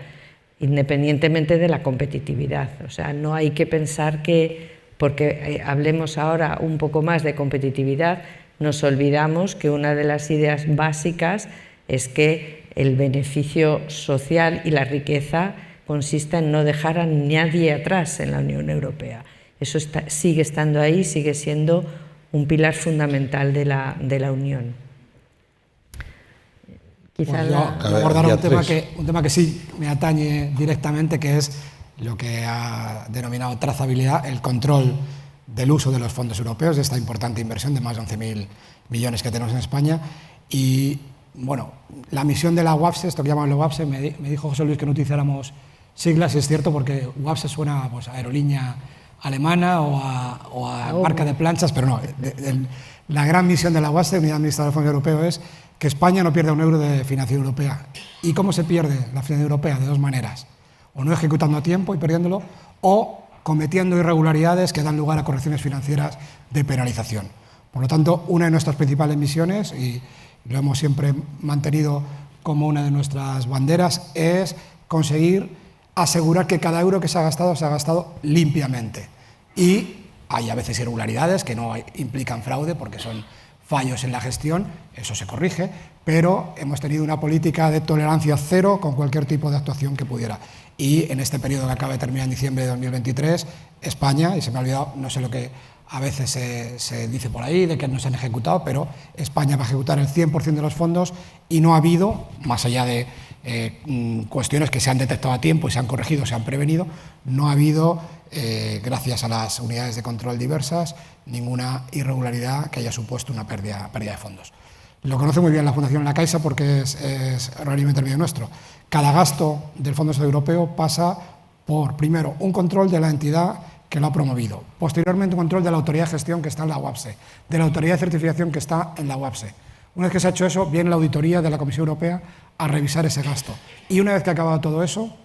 independientemente de la competitividad. O sea, no hay que pensar que, porque hablemos ahora un poco más de competitividad, nos olvidamos que una de las ideas básicas es que el beneficio social y la riqueza consiste en no dejar a nadie atrás en la Unión Europea. Eso sigue estando ahí, sigue siendo un pilar fundamental de la Unión. Quizá abordar un tema que sí me atañe directamente, que es lo que ha denominado trazabilidad, el control del uso de los fondos europeos, de esta importante inversión de más de 11.000 millones que tenemos en España. Y bueno, la misión de la UAPSE, esto que llaman la UAPSE, me dijo José Luis que no utilizáramos siglas, y es cierto, porque UAPSE suena pues, a aerolínea alemana o a marca de planchas, pero no. La gran misión de la UAPSE, Unidad Administradora del Fondo Europeo, es que España no pierda un euro de financiación europea. ¿Y cómo se pierde la financiación europea? De dos maneras: o no ejecutando a tiempo y perdiéndolo, o cometiendo irregularidades que dan lugar a correcciones financieras de penalización. Por lo tanto, una de nuestras principales misiones, y lo hemos siempre mantenido como una de nuestras banderas, es conseguir asegurar que cada euro que se ha gastado limpiamente. Y hay a veces irregularidades que no implican fraude porque son fallos en la gestión, eso se corrige, pero hemos tenido una política de tolerancia cero con cualquier tipo de actuación que pudiera. Y en este periodo que acaba de terminar en diciembre de 2023, España, y se me ha olvidado, no sé lo que a veces se dice por ahí, de que no se han ejecutado, pero España va a ejecutar el 100% de los fondos y no ha habido, más allá de cuestiones que se han detectado a tiempo y se han corregido, se han prevenido, no ha habido, gracias a las unidades de control diversas, ninguna irregularidad que haya supuesto una pérdida de fondos. Lo conoce muy bien la Fundación La Caixa porque es realmente intermedio nuestro. Cada gasto del Fondo Social Europeo pasa por, primero, un control de la entidad que lo ha promovido, posteriormente un control de la autoridad de gestión que está en la UAPSE, de la autoridad de certificación que está en la UAPSE. Una vez que se ha hecho eso, viene la auditoría de la Comisión Europea a revisar ese gasto. Y una vez que ha acabado todo eso,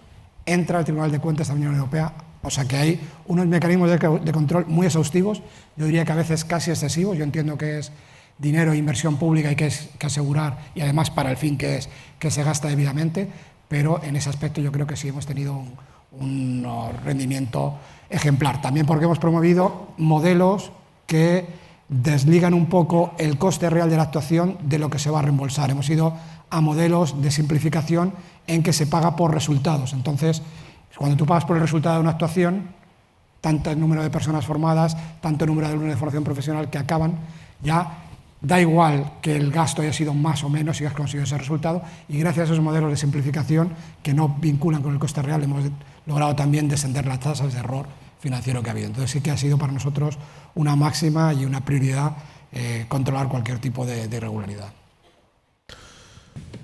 entra el Tribunal de Cuentas de la Unión Europea. O sea que hay unos mecanismos de control muy exhaustivos, yo diría que a veces casi excesivos. Yo entiendo que es dinero e inversión pública y que hay que asegurar, y además para el fin que es, que se gasta debidamente, pero en ese aspecto yo creo que sí hemos tenido un rendimiento ejemplar. También porque hemos promovido modelos que desligan un poco el coste real de la actuación de lo que se va a reembolsar. Hemos ido a modelos de simplificación en que se paga por resultados. Entonces, cuando tú pagas por el resultado de una actuación, tanto el número de personas formadas, tanto el número de alumnos de formación profesional que acaban, ya da igual que el gasto haya sido más o menos si has conseguido ese resultado, y gracias a esos modelos de simplificación que no vinculan con el coste real hemos logrado también descender las tasas de error financiero que ha habido. Entonces sí que ha sido para nosotros una máxima y una prioridad controlar cualquier tipo de irregularidad.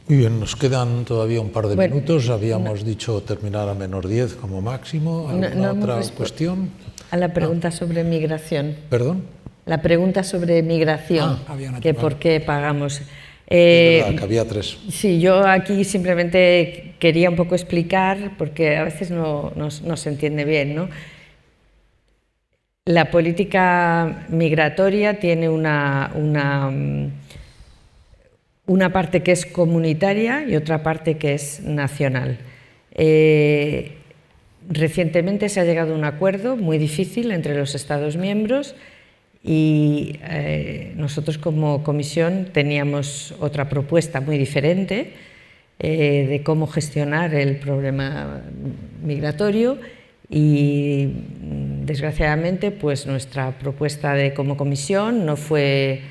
Muy bien, nos quedan todavía un par de minutos. Habíamos dicho terminar a -10 como máximo. ¿Alguna otra cuestión? A la pregunta sobre migración. ¿Perdón? La pregunta sobre migración, que por qué pagamos. Es verdad, que había 3. Sí, yo aquí simplemente quería un poco explicar, porque a veces no se entiende bien, ¿no? La política migratoria tiene una parte que es comunitaria y otra parte que es nacional. Recientemente se ha llegado a un acuerdo muy difícil entre los Estados miembros y nosotros como comisión teníamos otra propuesta muy diferente de cómo gestionar el problema migratorio, y desgraciadamente pues nuestra propuesta como comisión no fue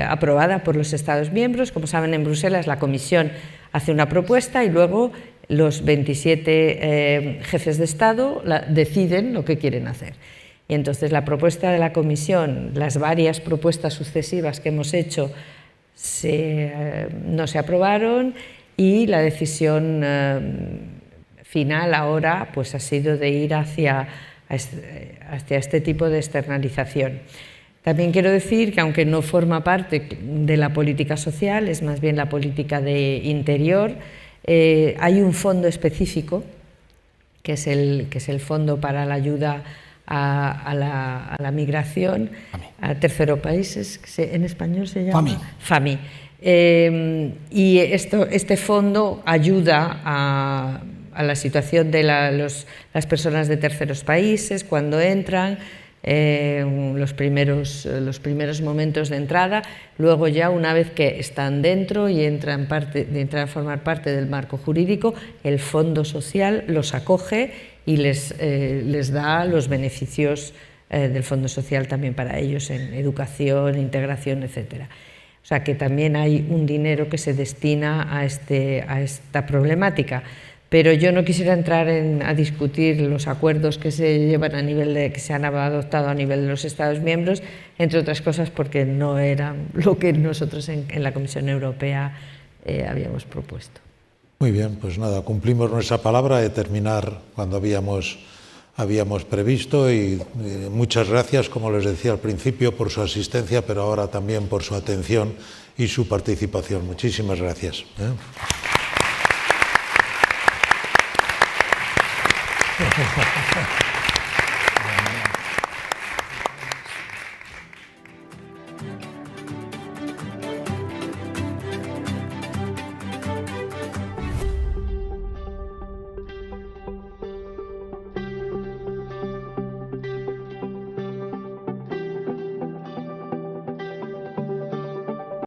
aprobada por los Estados miembros. Como saben, en Bruselas la Comisión hace una propuesta y luego los 27 jefes de Estado deciden lo que quieren hacer. Y entonces la propuesta de la Comisión, las varias propuestas sucesivas que hemos hecho no se aprobaron, y la decisión final ahora pues ha sido de ir hacia este tipo de externalización. También quiero decir que aunque no forma parte de la política social, es más bien la política de interior, hay un fondo específico que es el Fondo para la Ayuda a la Migración a terceros países, en español se llama FAMI. Y este fondo ayuda a la situación de las personas de terceros países cuando entran, los primeros momentos de entrada. Luego ya, una vez que están dentro y entran a formar parte del marco jurídico, el Fondo Social los acoge y les da los beneficios del Fondo Social también para ellos en educación, integración, etcétera. O sea que también hay un dinero que se destina a esta problemática. Pero yo no quisiera entrar a discutir los acuerdos que se llevan que se han adoptado a nivel de los Estados miembros, entre otras cosas porque no era lo que nosotros en la Comisión Europea habíamos propuesto. Muy bien, pues nada, cumplimos nuestra palabra de terminar cuando habíamos previsto y muchas gracias, como les decía al principio, por su asistencia, pero ahora también por su atención y su participación. Muchísimas gracias. Gracias.